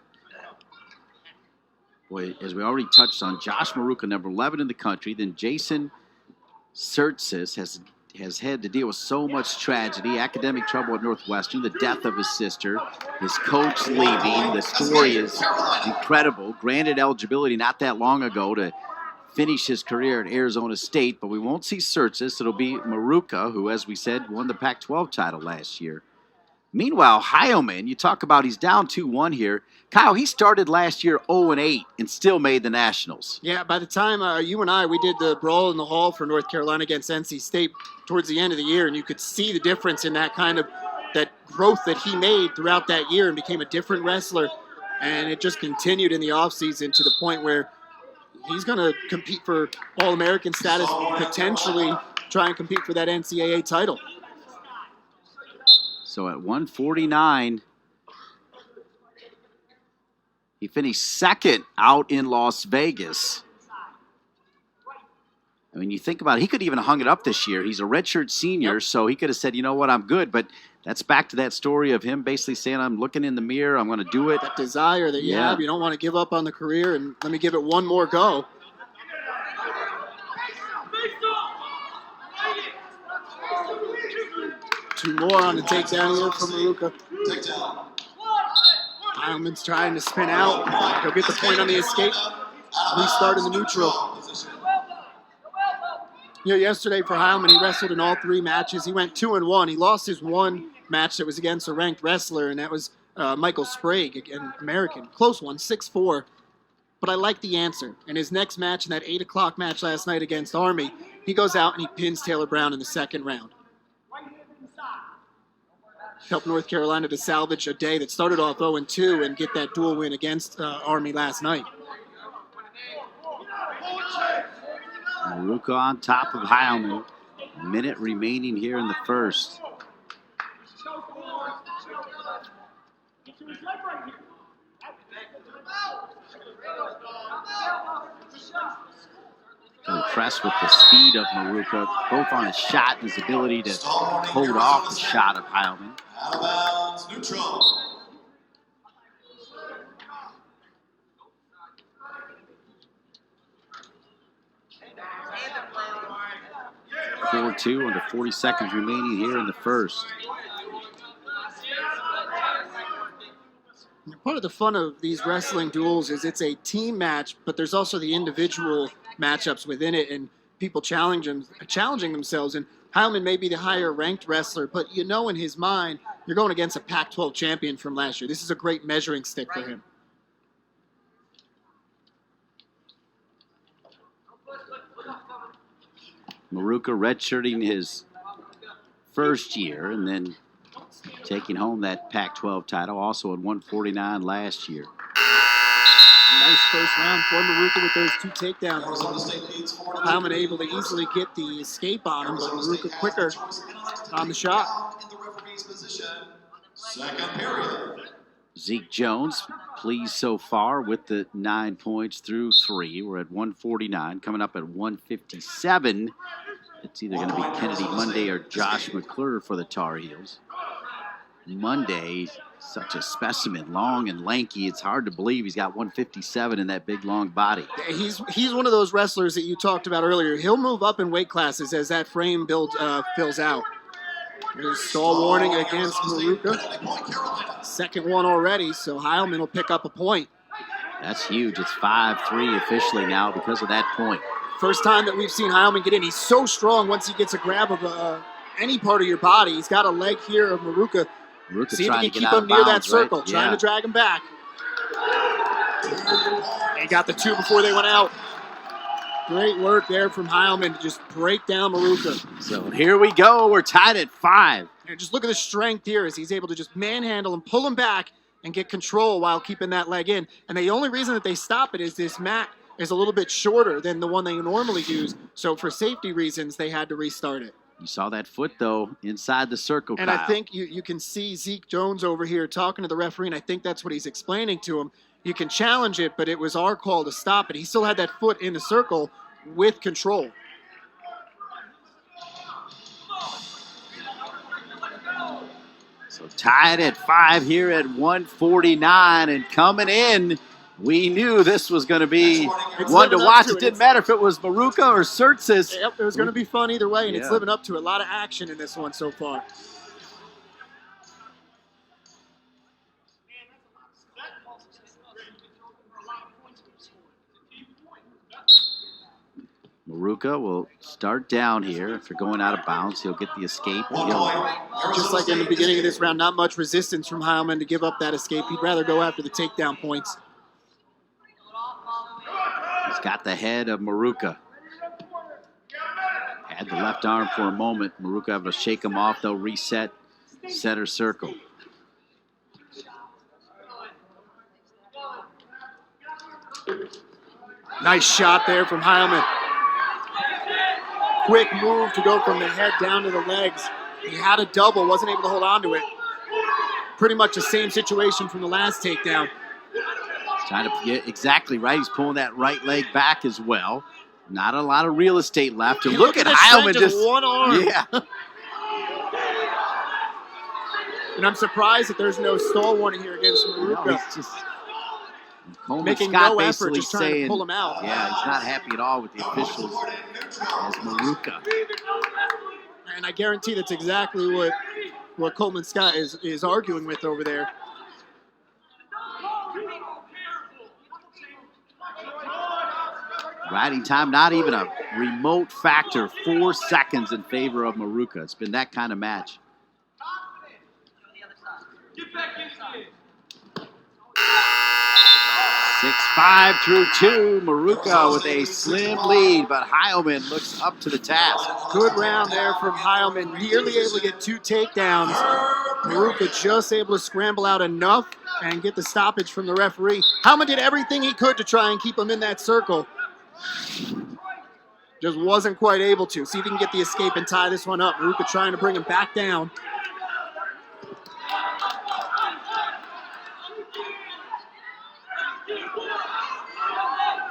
Boy, as we already touched on, Josh Maruca, number 11 in the country. Then Jason Sertzis has had to deal with so much tragedy, academic trouble at Northwestern, the death of his sister, his coach leaving. The story is incredible. Granted eligibility not that long ago to finish his career at Arizona State, but we won't see Sertzis. It'll be Maruca, who, as we said, won the Pac-12 title last year. Meanwhile, Heilmann, you talk about he's down 2-1 here. Kyle, he started last year 0-8 and still made the Nationals. Yeah, by the time you and I, we did the brawl in the hall for North Carolina against NC State towards the end of the year, and you could see the difference in that kind of that growth that he made throughout that year and became a different wrestler. And it just continued in the offseason to the point where he's going to compete for All-American status, potentially try and compete for that NCAA title. So at 149, he finished 2nd out in Las Vegas. I mean, you think about it, he could even have hung it up this year. He's a redshirt senior, so he could have said, you know what, I'm good. But that's back to that story of him basically saying, I'm looking in the mirror, I'm going to do it. That desire that you have, you don't want to give up on the career, and let me give it one more go. Two more on the takedown here from Maruca. Takedown. Heilmann's trying to spin out. He'll get the point on the escape. Restart in the neutral. You know, yesterday for Heilmann, he wrestled in all 3 matches. He went 2-1. He lost his 1 match that was against a ranked wrestler, and that was Michael Sprague, an American. Close one, 6-4. but I like the answer. And his next match, in that 8 o'clock match last night against Army, he goes out and he pins Taylor Brown in the second round. Helped North Carolina to salvage a day that started off 0-2 and get that dual win against Army last night. Maruca on top of Heilmann. A minute remaining here in the first. I'm impressed with the speed of Maruca, both on his shot and his ability to hold off the shot of Heilmann. Out of bounds, neutral. Four 4-2 under 40 seconds remaining here in the first. Part of the fun of these wrestling duels is it's a team match, but there's also the individual matchups within it and people challenging themselves. And Heilmann may be the higher ranked wrestler, but you know in his mind, you're going against a Pac-12 champion from last year. This is a great measuring stick for him. Maruca redshirting his first year and then taking home that Pac-12 title, also at 149 last year. Nice first round for Maruca with those 2 takedowns. Heilmann able to easily get the escape on him, but Maruca quicker on the shot. Second period. Zeke Jones pleased so far with the 9 points through 3. We're at 149, coming up at 157. It's either going to be Kennedy Monday or Josh McClure for the Tar Heels. Monday, such a specimen, long and lanky. It's hard to believe he's got 157 in that big, long body. He's one of those wrestlers that you talked about earlier. He'll move up in weight classes as that frame fills out. There's stall warning against Maruca. Second one already, so Heilmann will pick up a point. That's huge. It's 5-3 officially now because of that point. First time that we've seen Heilmann get in. He's so strong once he gets a grab of any part of your body. He's got a leg here of Maruca. See if he can keep him near that circle, trying to drag him back. They got the 2 before they went out. Great work there from Heilmann to just break down Maruca. So here we go. We're tied at 5. And just look at the strength here as he's able to just manhandle him, pull him back, and get control while keeping that leg in. And the only reason that they stop it is this mat is a little bit shorter than the one they normally use. So for safety reasons, they had to restart it. You saw that foot, though, inside the circle, And Kyle. I think you can see Zeke Jones over here talking to the referee, and I think that's what he's explaining to him. You can challenge it, but it was our call to stop it. He still had that foot in the circle with control. So tied at 5 here at 149, and coming in, we knew this was going to be one to watch. It didn't matter if it was Maruca or Surtsis. Yep, it was going to be fun either way, and Yeah. it's living up to it. A lot of action in this one so far. Maruca will start down here. If you're going out of bounds, he'll get the escape. Just like in the beginning of this round, not much resistance from Heilmann to give up that escape. He'd rather go after the takedown points. He's got the head of Maruca. Had the left arm for a moment. Maruca able to shake him off. They'll reset center circle. Nice shot there from Heilmann. Quick move to go from the head down to the legs. He had a double, wasn't able to hold on to it. Pretty much the same situation from the last takedown. Trying to get exactly right. He's pulling that right leg back as well. Not a lot of real estate left. And look at Heilmann just one arm. Yeah. And I'm surprised that there's no stall warning here against Maruca. No, he's just making Scott no effort, basically just trying saying, to pull him out. Yeah, he's not happy at all with the officials as Maruca. And I guarantee that's exactly what Coleman Scott is arguing with over there. Riding time, not even a remote factor. 4 seconds in favor of Maruca. It's been that kind of match. 6-5 through 2. Maruca with a slim lead, but Heilmann looks up to the task. Good round there from Heilmann, nearly able to get 2 takedowns. Maruca just able to scramble out enough and get the stoppage from the referee. Heilmann did everything he could to try and keep him in that circle. Just wasn't quite able to. See if he can get the escape and tie this one up. Maruca trying to bring him back down.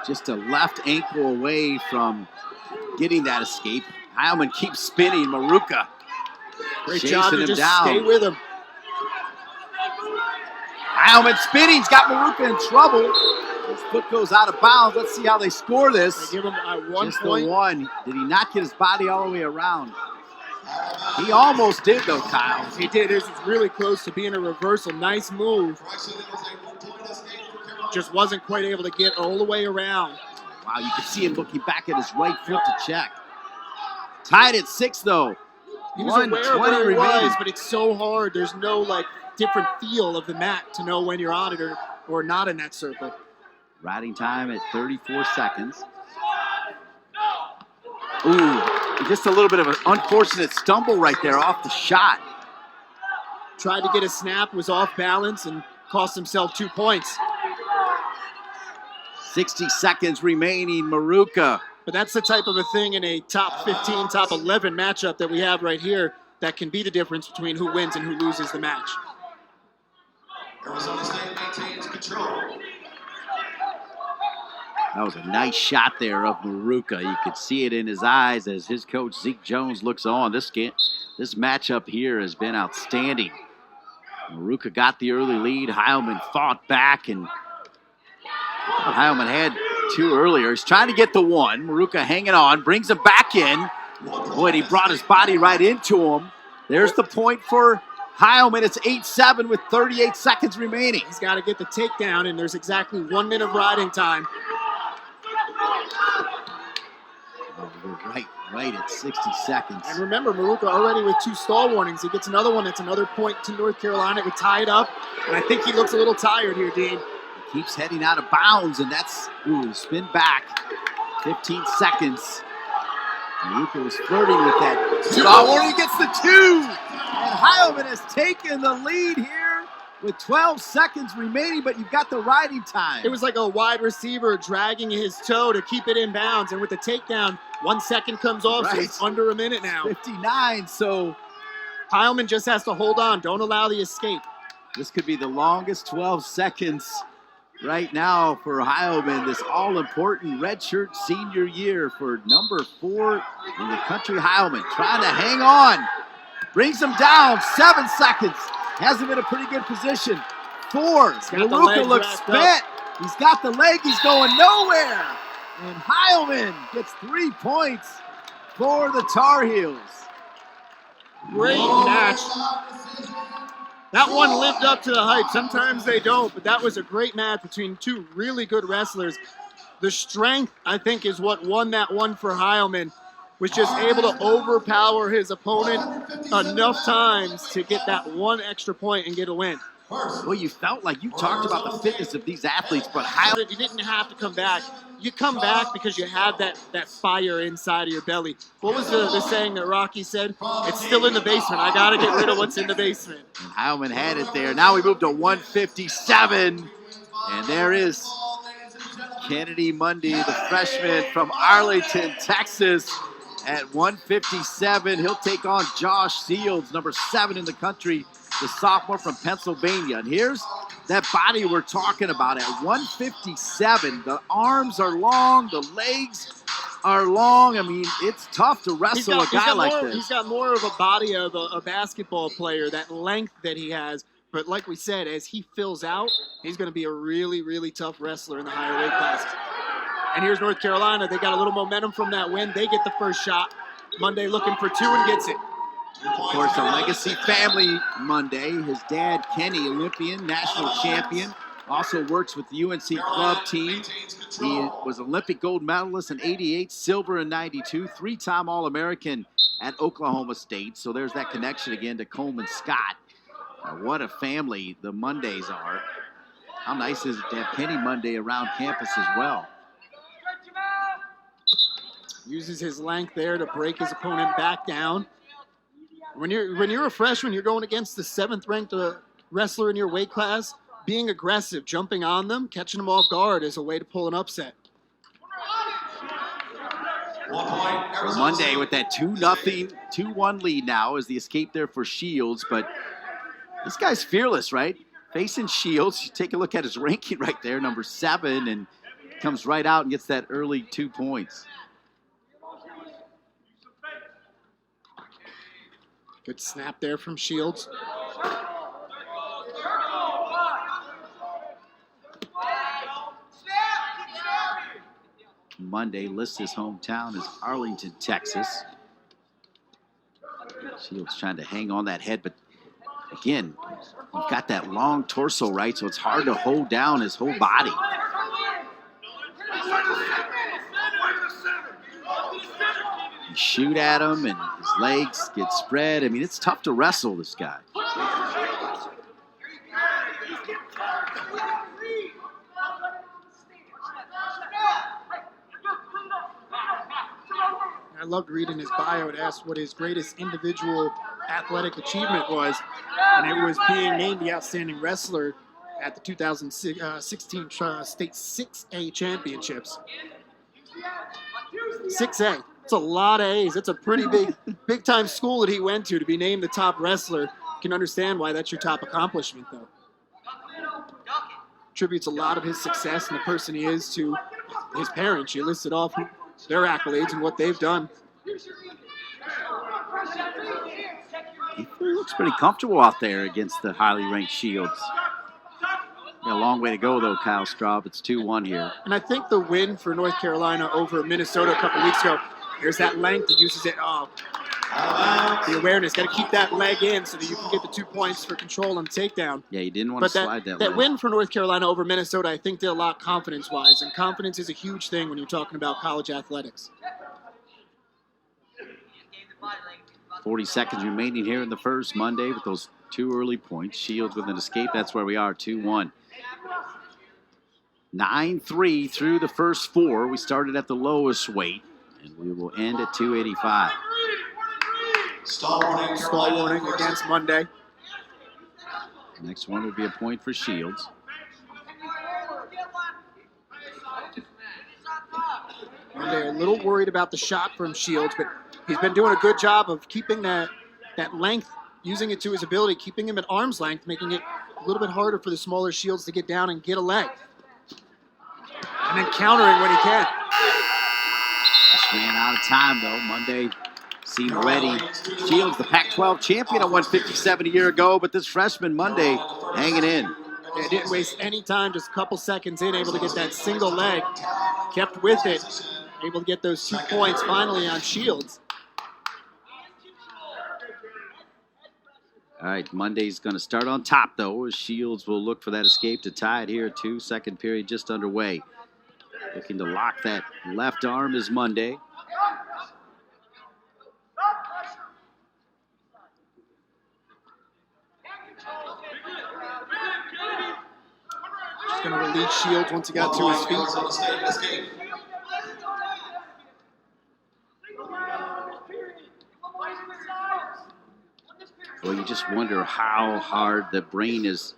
Just a left ankle away from getting that escape. Heilmann keeps spinning. Maruca Great chasing job to him just down. stay with him. Heilmann spinning. He's got Maruca in trouble. His foot goes out of bounds. Let's see how they score this. They give him one Just point. the one. Did he not get his body all the way around? He almost did, though, Kyle. He did. This was really close to being a reversal. Nice move. Just wasn't quite able to get all the way around. Wow, you can see him looking back at his right foot to check. Tied at 6, though. He was aware of where he remaining. was, but it's so hard. There's no different feel of the mat to know when you're on it or not in that circle. Riding time at 34 seconds. Ooh, just a little bit of an unfortunate stumble right there off the shot. Tried to get a snap, was off balance, and cost himself 2 points. 60 seconds remaining, Maruca. But that's the type of a thing in a top 15, top 11 matchup that we have right here that can be the difference between who wins and who loses the match. Arizona State maintains control. That was a nice shot there of Maruca. You could see it in his eyes as his coach Zeke Jones looks on. This matchup here has been outstanding. Maruca got the early lead. Heilmann fought back, and Heilmann had 2 earlier. He's trying to get the 1. Maruca hanging on, brings him back in. Boy, he brought his body right into him. There's the point for Heilmann. It's 8-7 with 38 seconds remaining. He's got to get the takedown, and there's exactly 1 minute of riding time. Oh, we're right at 60 seconds. And remember, Maruca already with 2 stall warnings. He gets another one. That's another point to North Carolina. It would tie it up. And I think he looks a little tired here, Dean. He keeps heading out of bounds, and that's, spin back. 15 seconds. Maruca was flirting with that stall warning. He gets the 2. And Heilmann has taken the lead here with 12 seconds remaining, but you've got the riding time. It was like a wide receiver dragging his toe to keep it in bounds. And with the takedown, 1 second comes off, so it's under a minute now. 59, so Heilmann just has to hold on. Don't allow the escape. this could be the longest 12 seconds right now for Heilmann, this all-important redshirt senior year for number 4 in the country. Heilmann trying to hang on. Brings him down. 7 seconds. Has him in a pretty good position. 4. Maruca looks spent. He's got the leg. He's going nowhere. And Heilmann gets 3 points for the Tar Heels. Great match. That one lived up to the hype. Sometimes they don't, but that was a great match between 2 really good wrestlers. The strength, I think, is what won that one for Heilmann. Was just able to overpower his opponent enough times to get that 1 extra point and get a win. Well, you felt like you talked about the fitness of these athletes, but Heilmann, You didn't have to come back. You come back because you have that fire inside of your belly. What was the saying that Rocky said? It's still in the basement. I got to get rid of what's in the basement. and Heilmann had it there. Now we move to 157, and there is Kennedy Mundy, the freshman from Arlington, Texas. At 157, he'll take on Josh Seals, number 7 in the country, the sophomore from Pennsylvania. And here's that body we're talking about at 157. The arms are long, the legs are long. I mean, it's tough to wrestle a guy like this. He's got more of a body of a basketball player, that length that he has. But like we said, as he fills out, he's going to be a really, really tough wrestler in the higher weight classes. And here's North Carolina. They got a little momentum from that win. They get the first shot. Monday looking for 2 and gets it. Of course, a legacy family Monday. His dad, Kenny, Olympian, national champion, also works with the UNC club team. He was Olympic gold medalist in '88, silver in '92, 3-time All-American at Oklahoma State. So there's that connection again to Coleman Scott. What a family the Mondays are. How nice is it to have Penny Monday around campus as well? Uses his length there to break his opponent back down. When you're a freshman, you're going against the 7th-ranked wrestler in your weight class. Being aggressive, jumping on them, catching them off guard is a way to pull an upset. 1 point. So Monday with that 2-0, 2-1 lead now is the escape there for Shields. But this guy's fearless, right? Facing Shields, you take a look at his ranking right there, number 7, and comes right out and gets that early 2 points. Good snap there from Shields. Monday lists his hometown as Arlington, Texas. Shields trying to hang on that head, but again, you've got that long torso, right? So it's hard to hold down his whole body. You shoot at him and his legs get spread. I mean, it's tough to wrestle this guy. I loved reading his bio. It asked what his greatest individual athletic achievement was, and it was being named the outstanding wrestler at the 2016 State 6A Championships. 6A. It's a lot of A's. It's a pretty big time school that he went to be named the top wrestler. You can understand why that's your top accomplishment, though. Attributes a lot of his success and the person he is to his parents. You listed off their accolades and what they've done. He looks pretty comfortable out there against the highly ranked Shields. Got a long way to go, though, Kyle Straub. It's 2-1 here. And I think the win for North Carolina over Minnesota a couple weeks ago, there's that length. He uses it. Oh, the awareness. Got to keep that leg in so that you can get the 2 points for control and takedown. Yeah, you didn't want to slide that leg. That win for North Carolina over Minnesota, I think, did a lot confidence-wise. And confidence is a huge thing when you're talking about college athletics. 40 seconds remaining here in the first. Monday with those 2 early points. Shields with an escape. That's where we are, 2-1. 9-3 through the first 4. We started at the lowest weight, and we will end at 285. Stall warning. Stall warning against Monday. Next one will be a point for Shields. Monday a little worried about the shot from Shields, but he's been doing a good job of keeping that length, using it to his ability, keeping him at arm's length, making it a little bit harder for the smaller Shields to get down and get a leg. And then countering when he can. Just ran out of time, though. Monday seemed ready. Shields, the Pac-12 champion at 157 a year ago, but this freshman Monday hanging in. Yeah, didn't waste any time, just a couple seconds in, able to get that single leg. Kept with it, able to get those 2 points finally on Shields. All right, Monday's going to start on top, though, as Shields will look for that escape to tie it here at 2. Second period just underway. Looking to lock that left arm is Monday. Just going to release Shields once he got to his feet. Escape. Well, you just wonder how hard the brain is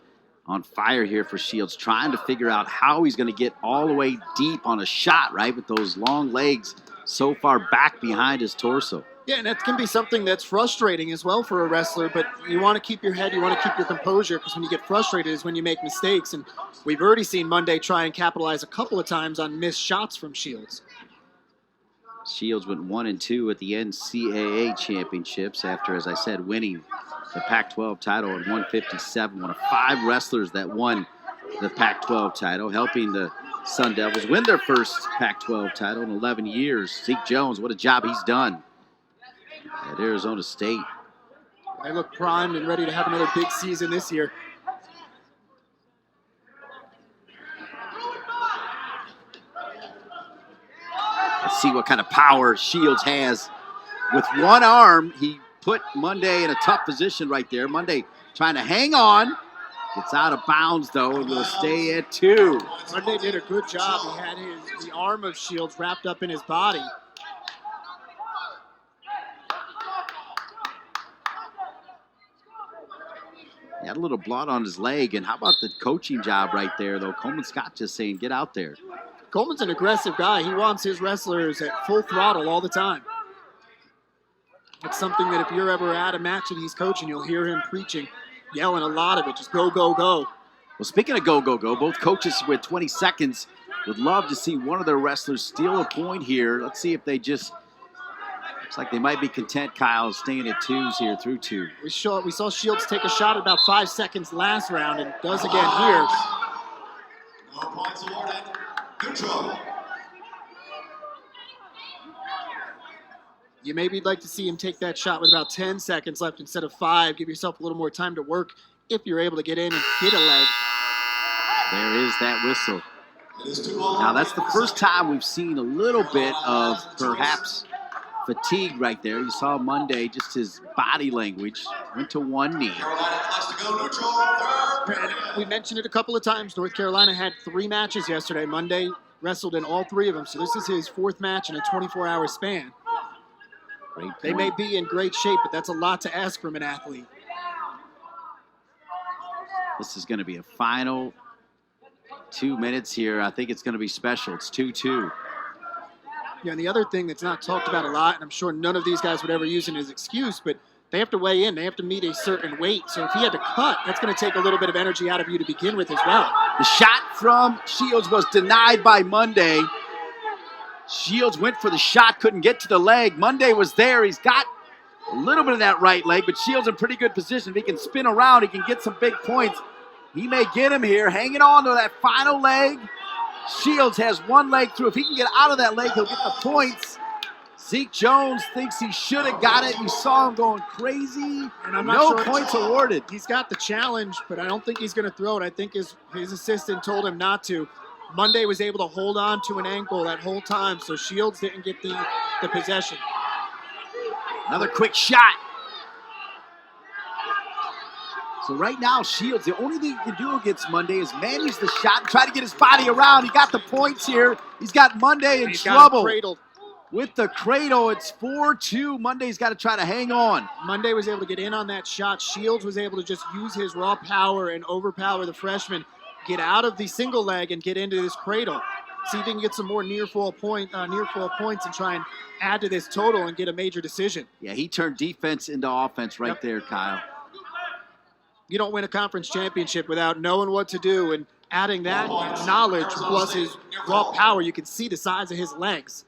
on fire here for Shields, trying to figure out how he's going to get all the way deep on a shot, right, with those long legs so far back behind his torso. Yeah, and that can be something that's frustrating as well for a wrestler, but you want to keep your head, you want to keep your composure, because when you get frustrated is when you make mistakes, and we've already seen Monday try and capitalize a couple of times on missed shots from Shields. Shields went 1-2 at the NCAA championships after, as I said, winning the Pac-12 title at 157. One of 5 wrestlers that won the Pac-12 title, helping the Sun Devils win their first Pac-12 title in 11 years. Zeke Jones, what a job he's done at Arizona State. They look primed and ready to have another big season this year. Let's see what kind of power Shields has. With one arm, he put Monday in a tough position right there. Monday trying to hang on, Gets out of bounds, though, and will stay at 2. Monday did a good job. He had the arm of Shields wrapped up in his body. He had a little blood on his leg, and how about the coaching job right there, though? Coleman Scott just saying, get out there. Coleman's an aggressive guy. He wants his wrestlers at full throttle all the time. It's something that if you're ever at a match that he's coaching, you'll hear him preaching, yelling a lot of it. Just go, go, go. Well, speaking of go, go, go, both coaches with 20 seconds would love to see one of their wrestlers steal a point here. Let's see if they just, looks like they might be content, Kyle, staying at 2s here through 2. We saw Shields take a shot at about 5 seconds last round and does again here. No points awarded. Neutral. You maybe like to see him take that shot with about 10 seconds left instead of 5. Give yourself a little more time to work if you're able to get in and get a leg. There is that whistle. It is 2-all. Now, that's the first time we've seen a little bit of perhaps fatigue right there. You saw Monday, just his body language. Went to one knee. Carolina likes to go neutral. Third period. We mentioned it a couple of times. North Carolina had 3 matches yesterday. Monday wrestled in all 3 of them. So this is his 4th match in a 24-hour span. Great They may be in great shape, but that's a lot to ask from an athlete. This is going to be a final 2 minutes here. I think it's going to be special. It's 2-2. Yeah, and the other thing that's not talked about a lot, and I'm sure none of these guys would ever use it as an excuse, but they have to weigh in. They have to meet a certain weight. So if he had to cut, that's going to take a little bit of energy out of you to begin with as well. The shot from Shields was denied by Monday. Shields went for the shot, couldn't get to the leg. Monday was there. He's got a little bit of that right leg, but Shields in pretty good position. If he can spin around, he can get some big points. He may get him here, hanging on to that final leg. Shields has 1 leg through. If he can get out of that leg, he'll get the points. Zeke Jones thinks he should have got it. You saw him going crazy. And I'm not sure points awarded. He's got the challenge, but I don't think he's going to throw it. I think his assistant told him not to. Monday was able to hold on to an ankle that whole time, so Shields didn't get the possession. Another quick shot. So right now, Shields, the only thing he can do against Monday is manage the shot and try to get his body around. He got the points here. He's got Monday in trouble. With the cradle, it's 4-2. Monday's got to try to hang on. Monday was able to get in on that shot. Shields was able to just use his raw power and overpower the freshman, get out of the single leg and get into this cradle. See if he can get some more near fall points and try and add to this total and get a major decision. Yeah, he turned defense into offense right there, Kyle. You don't win a conference championship without knowing what to do, and adding that knowledge plus his raw power, you can see the size of his legs.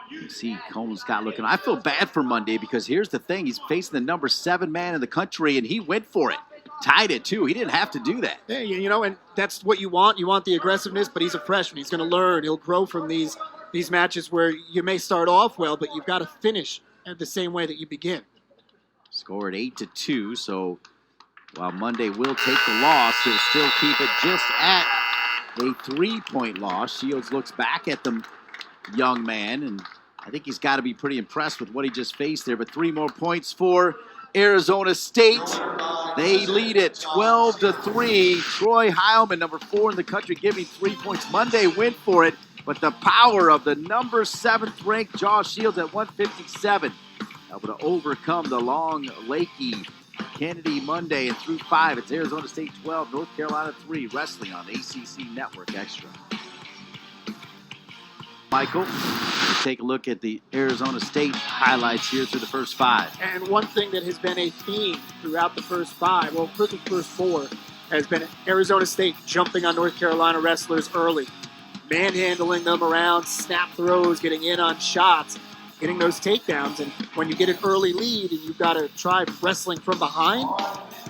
You see Coleman Scott looking. I feel bad for Monday because here's the thing. He's facing the number 7 man in the country, and he went for it. Tied it, too. He didn't have to do that. Yeah, you know, and that's what you want. You want the aggressiveness, but he's a freshman. He's going to learn. He'll grow from these matches where you may start off well, but you've got to finish the same way that you begin. Scored 8-2, so while Monday will take the loss, he'll still keep it just at a 3-point loss. Shields looks back at the young man, and I think he's got to be pretty impressed with what he just faced there. But 3 more points for Arizona State. They lead it 12-3. Troy Heilmann, number 4 in the country, giving 3 points. Monday went for it, but the power of the number 7th ranked Josh Shields at 157. Able to overcome the long, lakey Kennedy Monday and through 5. It's Arizona State 12, North Carolina 3, wrestling on ACC Network Extra. Michael, take a look at the Arizona State highlights here through the first 5. And one thing that has been a theme throughout the first 5, well, for the first 4, has been Arizona State jumping on North Carolina wrestlers early, manhandling them around, snap throws, getting in on shots, getting those takedowns. And when you get an early lead and you've got to try wrestling from behind,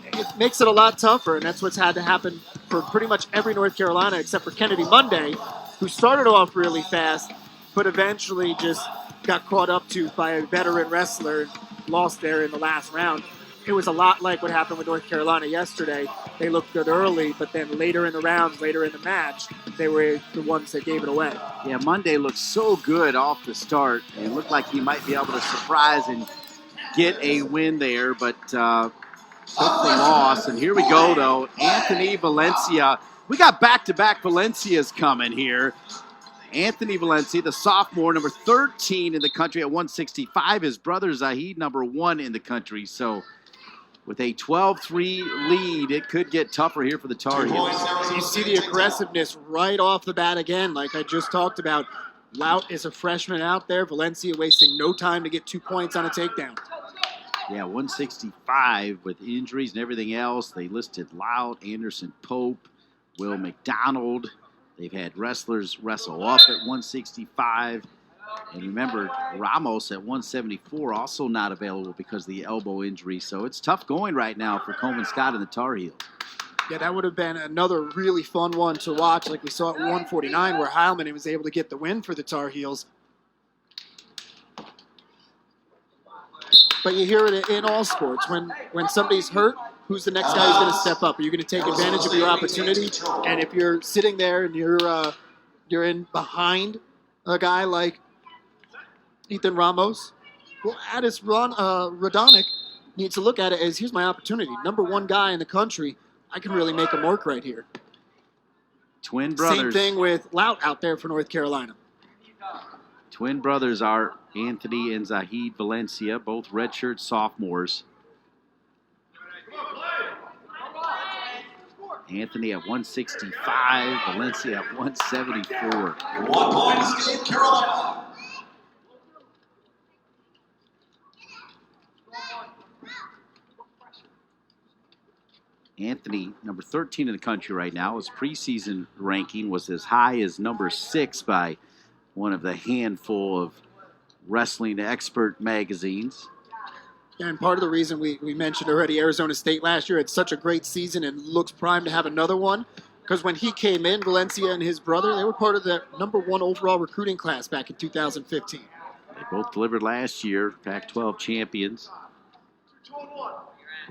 it makes it a lot tougher. And that's what's had to happen for pretty much every North Carolina except for Kennedy Monday, who started off really fast, but eventually just got caught up to by a veteran wrestler and lost there in the last round. It was a lot like what happened with North Carolina yesterday. They looked good early, but then later in the rounds, later in the match, they were the ones that gave it away. Yeah, Monday looked so good off the start. It looked like he might be able to surprise and get a win there, but took the loss. And here we go, though. Anthony Valencia. We got back-to-back Valencias coming here. Anthony Valencia, the sophomore, number 13 in the country at 165. His brother Zahid, number 1 in the country. So with a 12-3 lead, it could get tougher here for the Tar Heels. You see the aggressiveness right off the bat again, like I just talked about. Lautt is a freshman out there. Valencia wasting no time to get 2 points on a takedown. Yeah, 165 with injuries and everything else. They listed Lautt, Anderson Pope, Will McDonald. They've had wrestlers wrestle up at 165. And remember, Ramos at 174 also not available because of the elbow injury. So it's tough going right now for Coleman Scott and the Tar Heels. Yeah, that would have been another really fun one to watch, like we saw at 149, where Heilmann was able to get the win for the Tar Heels. But you hear it in all sports. When somebody's hurt, who's the next guy who's going to step up? Are you going to take advantage of your opportunity? And if you're sitting there and you're in behind a guy like Ethan Ramos, well, Addis Radonicic needs to look at it as, here's my opportunity. Number 1 guy in the country. I can really make him work right here. Twin brothers. Same thing with Lautt out there for North Carolina. Twin brothers are Anthony and Zahid Valencia, both redshirt sophomores. Anthony at 165, Valencia at 174. 1 point escape, Carolina. Anthony, number 13 in the country right now. His preseason ranking was as high as number 6 by one of the handful of wrestling expert magazines. And part of the reason we mentioned already, Arizona State last year had such a great season and looks primed to have another one, because when he came in, Valencia and his brother, they were part of the number 1 overall recruiting class back in 2015. They both delivered last year, Pac-12 champions.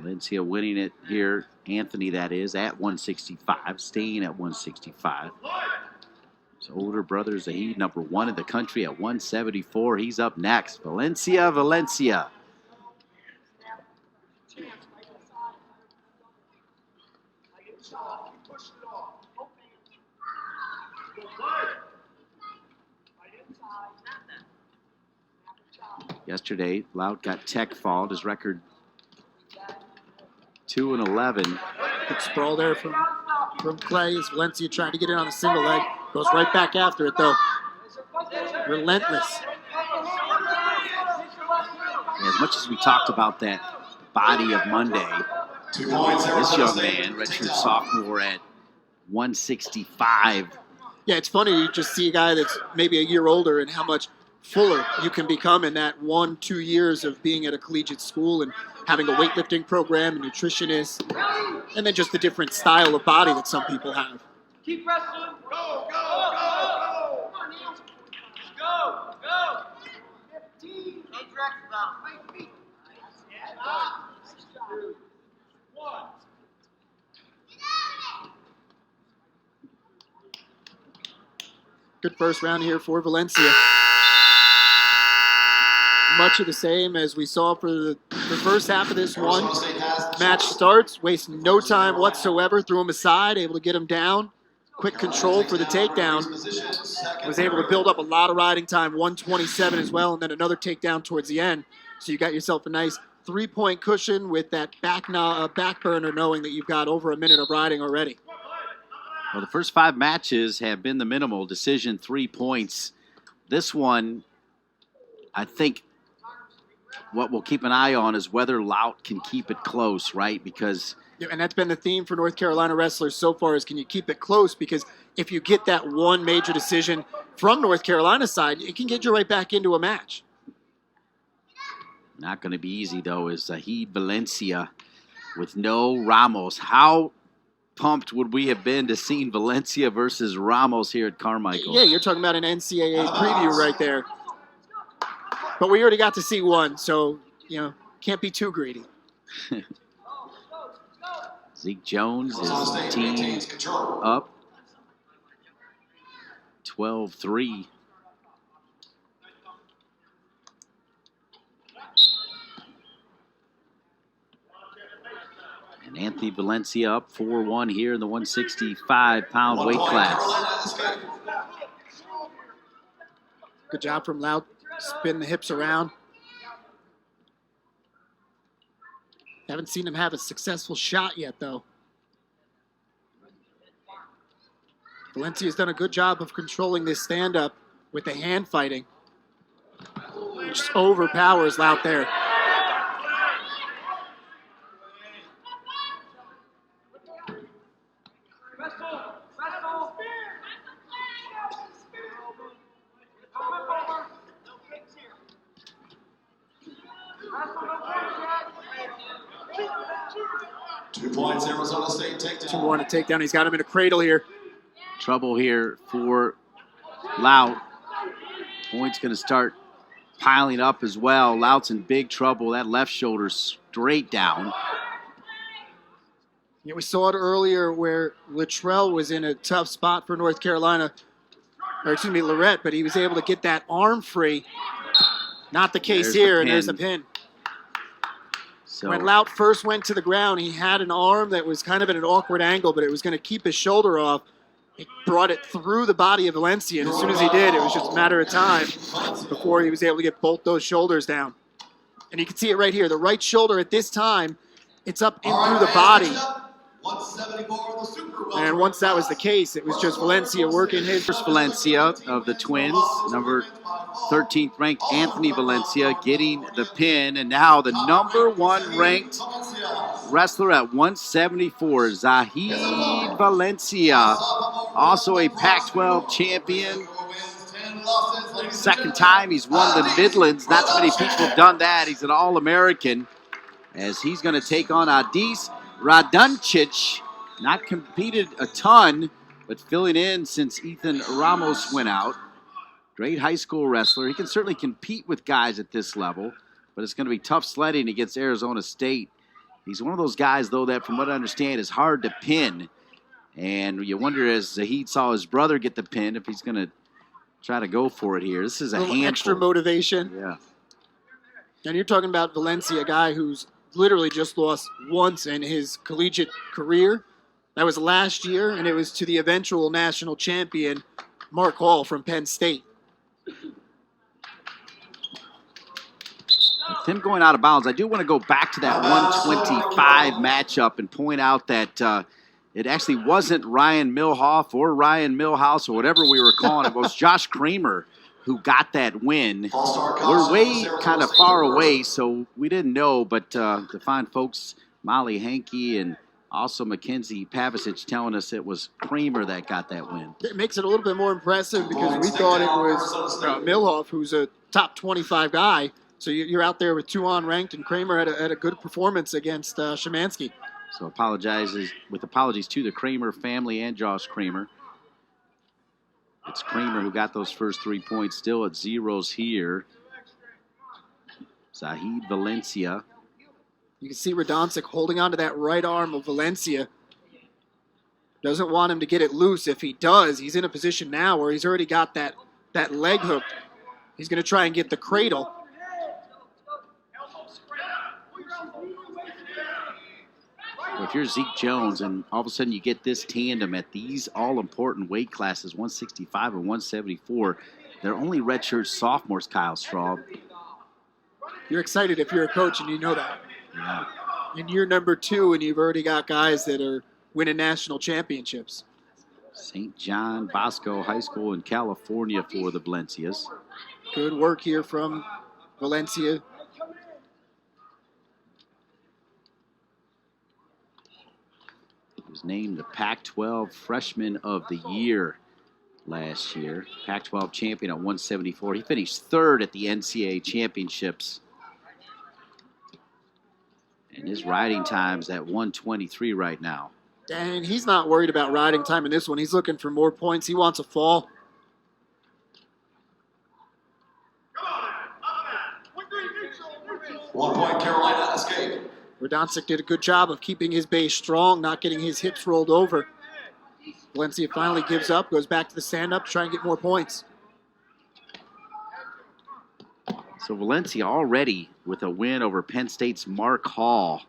Valencia winning it here, Anthony that is, at 165, staying at 165. His older brother Zahid, number 1 in the country at 174. He's up next. Valencia. Yesterday, Lautt got tech fouled. His record 2-11. Good sprawl there from Clay as Valencia trying to get in on a single leg. Goes right back after it, though. Relentless. As much as we talked about that body of Monday, 2 points, this young man, redshirt sophomore at 165. Yeah, it's funny. You just see a guy that's maybe a year older and how much fuller you can become in that 1-2 years of being at a collegiate school and having a weightlifting program, a nutritionist, and then just the different style of body that some people have. Keep wrestling. Go, go, go, go. Go, go. 15. Don't drag about 5 feet. Stop. 2, 1. Good first round here for Valencia. Much of the same as we saw for the first half of this one. Match starts, wasting no time whatsoever, threw him aside, able to get him down. Quick control for the takedown. Was able to build up a lot of riding time, 127 as well, and then another takedown towards the end. So you got yourself a nice 3-point cushion with that back burner, knowing that you've got over a minute of riding already. Well, the first 5 matches have been the minimal decision, 3 points. This one, I think what we'll keep an eye on is whether Lautt can keep it close, right? Because yeah, and that's been the theme for North Carolina wrestlers so far is, can you keep it close? Because if you get that one major decision from North Carolina's side, it can get you right back into a match. not going to be easy, though, is Zahid Valencia with no Ramos. How pumped would we have been to see Valencia versus Ramos here at Carmichael? Yeah, you're talking about an NCAA preview right there. But we already got to see one, so, you know, can't be too greedy. Zeke Jones is the team up 12-3. And Anthony Valencia up 4-1 here in the 165-pound weight class. Good job from Lautt. Spin the hips around. Haven't seen him have a successful shot yet, though. Valencia's done a good job of controlling this stand-up with the hand fighting, which overpowers Lautt there. Two points, Arizona State takedown. 2-1 to takedown. He's got him in a cradle here. Trouble here for Lautt. Points going to start piling up as well. Lout's in big trouble. That left shoulder straight down. Yeah, we saw it earlier where Littrell was in a tough spot for North Carolina, or excuse me, Lirette, but he was able to get that arm free. Not the case here, and there's a pin. So when Lautt first went to the ground, he had an arm that was kind of at an awkward angle, but it was going to keep his shoulder off. He brought it through the body of Valencia, and as soon as he did, it was just a matter of time before he was able to get both those shoulders down. And you can see it right here. The right shoulder at this time, it's up in through the body. And once that was the case, it was just Valencia working his. First Valencia of the twins, number 13th ranked Anthony Valencia getting the pin, and now the number 1 ranked wrestler at 174, Zahid Valencia, also a Pac-12 champion. Second time he's won the Midlands. Not too many people have done that. He's an All-American, as he's going to take on Adis Radonicic. Not competed a ton, but filling in since Ethan Ramos went out. Great high school wrestler. He can certainly compete with guys at this level, but it's going to be tough sledding against Arizona State. He's one of those guys, though, that from what I understand is hard to pin. And you wonder, as Zahid saw his brother get the pin, if he's going to try to go for it here. This is a handful. Extra motivation. Yeah. And you're talking about Valencia, a guy who's literally just lost once in his collegiate career. That was last year, and it was to the eventual national champion, Mark Hall from Penn State. With him going out of bounds, I do want to go back to that 125 matchup and point out that it actually wasn't Ryan Milhoff or Ryan Milhouse or whatever we were calling it. It was Josh Kramer who got that win. We're way kind of far away, so we didn't know, but to find folks, Molly Hankey and also Mackenzie Pavicic telling us it was Kramer that got that win. It makes it a little bit more impressive because we thought it was Milhoff, who's a top 25 guy. So you're out there with 2 unranked, and Kramer had a good performance against Szymanski. So apologies to the Kramer family and Josh Kramer. It's Kramer who got those first 3 points, still at zeros here. Zahid Valencia. You can see Radonicic holding onto that right arm of Valencia. Doesn't want him to get it loose. If he does, he's in a position now where he's already got that leg hooked. He's going to try and get the cradle. Well, if you're Zeke Jones and all of a sudden you get this tandem at these all-important weight classes, 165 and 174, they're only redshirt sophomores, Kyle Straub. You're excited if you're a coach and you know that. Yeah. And you're number 2 and you've already got guys that are winning national championships. St. John Bosco High School in California for the Valencias. Good work here from Valencia. He was named the Pac-12 Freshman of the Year last year. Pac-12 champion at 174. He finished 3rd at the NCAA championships. And his riding time's at 123 right now. And he's not worried about riding time in this one. He's looking for more points. He wants a fall. One point, Carolina escape. Radonicic did a good job of keeping his base strong, not getting his hips rolled over. Valencia finally gives up, goes back to the stand-up to try and get more points. So Valencia already with a win over Penn State's Mark Hall.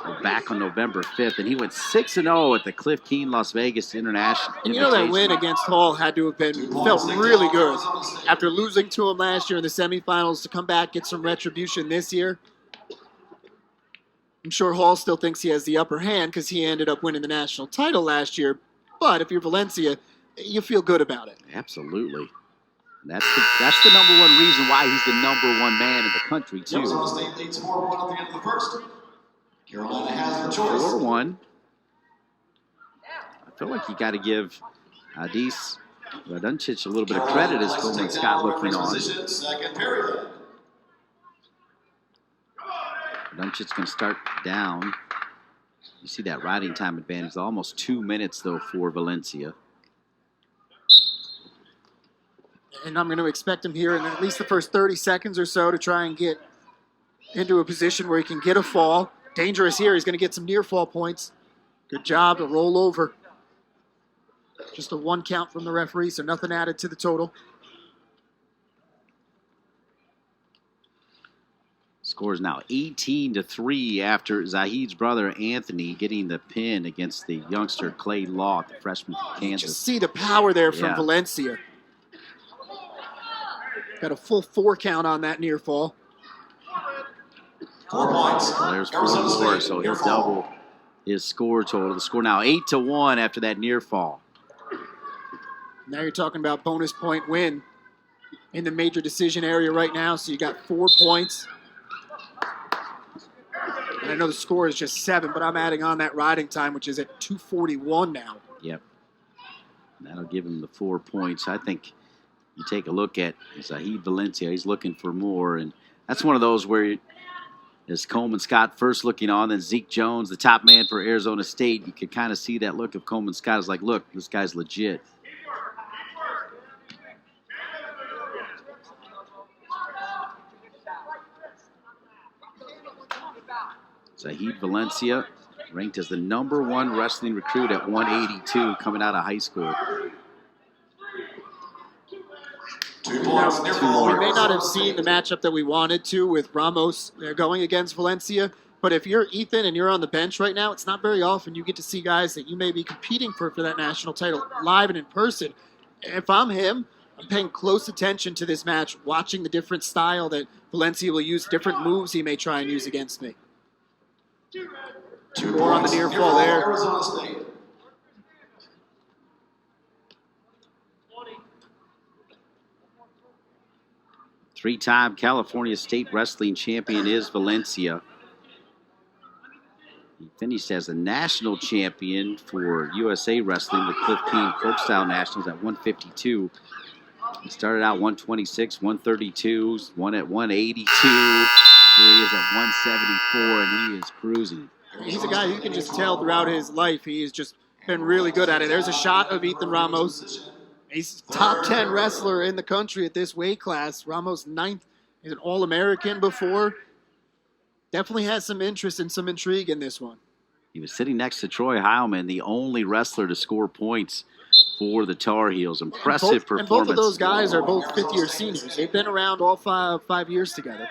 We're back on November 5th, and he went 6-0 at the Cliff Keen Las Vegas International. And you know that win against Hall had to have felt really good. After losing to him last year in the semifinals, to come back, get some retribution this year. I'm sure Hall still thinks he has the upper hand because he ended up winning the national title last year. But if you're Valencia, you feel good about it. Absolutely. That's the number one reason why he's the number one man in the country, too. Arizona State leads 4-1 at the end of the first. Carolina has the choice. 4-1. I feel like you got to give Adis Radonicic a little bit of credit as Coleman Scott looking on. Second period. Radonicic going to start down. You see that riding time advantage. Almost 2 minutes, though, for Valencia. And I'm going to expect him here in at least the first 30 seconds or so to try and get into a position where he can get a fall. Dangerous here. He's going to get some near fall points. Good job to roll over. Just a 1 count from the referee, so nothing added to the total. Score is now 18-3 after Zahid's brother Anthony getting the pin against the youngster Clay Lautt, the freshman from Kansas. Just see the power there from Valencia. Got a full 4 count on that near fall. 4 points. Well, there's 4 more, so he'll double his score total. The score now 8-1 after that near fall. Now you're talking about bonus point win in the major decision area right now, so you got 4 points. And I know the score is just 7, but I'm adding on that riding time, which is at 2:41 now. Yep. That'll give him the 4 points. I think you take a look at Zahid Valencia. He's looking for more, and that's one of those where as Coleman Scott first looking on, then Zeke Jones, the top man for Arizona State, you could kind of see that look of Coleman Scott is like, look, this guy's legit. Zahid Valencia, ranked as the #1 wrestling recruit at 182 coming out of high school. 2 points. We may not have seen the matchup that we wanted to with Ramos going against Valencia, but if you're Ethan and you're on the bench right now, it's not very often you get to see guys that you may be competing for that national title live and in person. If I'm him, I'm paying close attention to this match, watching the different style that Valencia will use, different moves he may try and use against me. 2 more on the near fall there. Arizona State. Three-time California State Wrestling Champion is Valencia. He finished as a national champion for USA Wrestling, the Cliff Keen Folk-Style Nationals at 152. He started out 126, 132, won at 182. Here he is at 174, and he is cruising. He's a guy you can just tell throughout his life. He's just been really good at it. There's a shot of Ethan Ramos. He's top 10 wrestler in the country at this weight class. Ramos 9th. He's an All-American before. Definitely has some interest and some intrigue in this one. He was sitting next to Troy Heilmann, the only wrestler to score points for the Tar Heels. Impressive performance. And both of those guys are both fifth-year seniors. They've been around all five years together.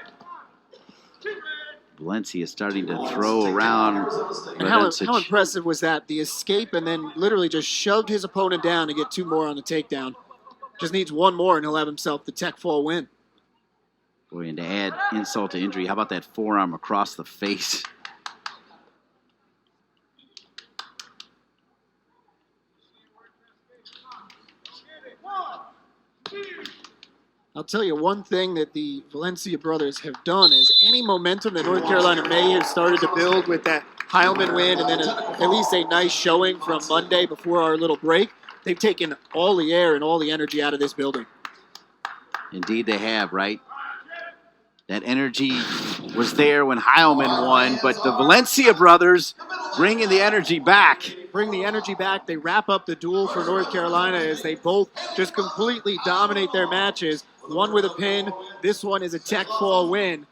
Valencia is starting to throw around. And how impressive was that? The escape and then literally just shoved his opponent down to get 2 more on the takedown. Just needs 1 more and he'll have himself the tech fall win. Boy, and to add insult to injury, how about that forearm across the face? I'll tell you one thing that the Valencia brothers have done is any momentum that North Carolina may have started to build with that Heilmann win and then at least a nice showing from Monday before our little break, they've taken all the air and all the energy out of this building. Indeed they have, right? That energy was there when Heilmann won, but the Valencia brothers bringing the energy back. Bring the energy back. They wrap up the duel for North Carolina as they both just completely dominate their matches. One with a pin. This one is a tech fall win.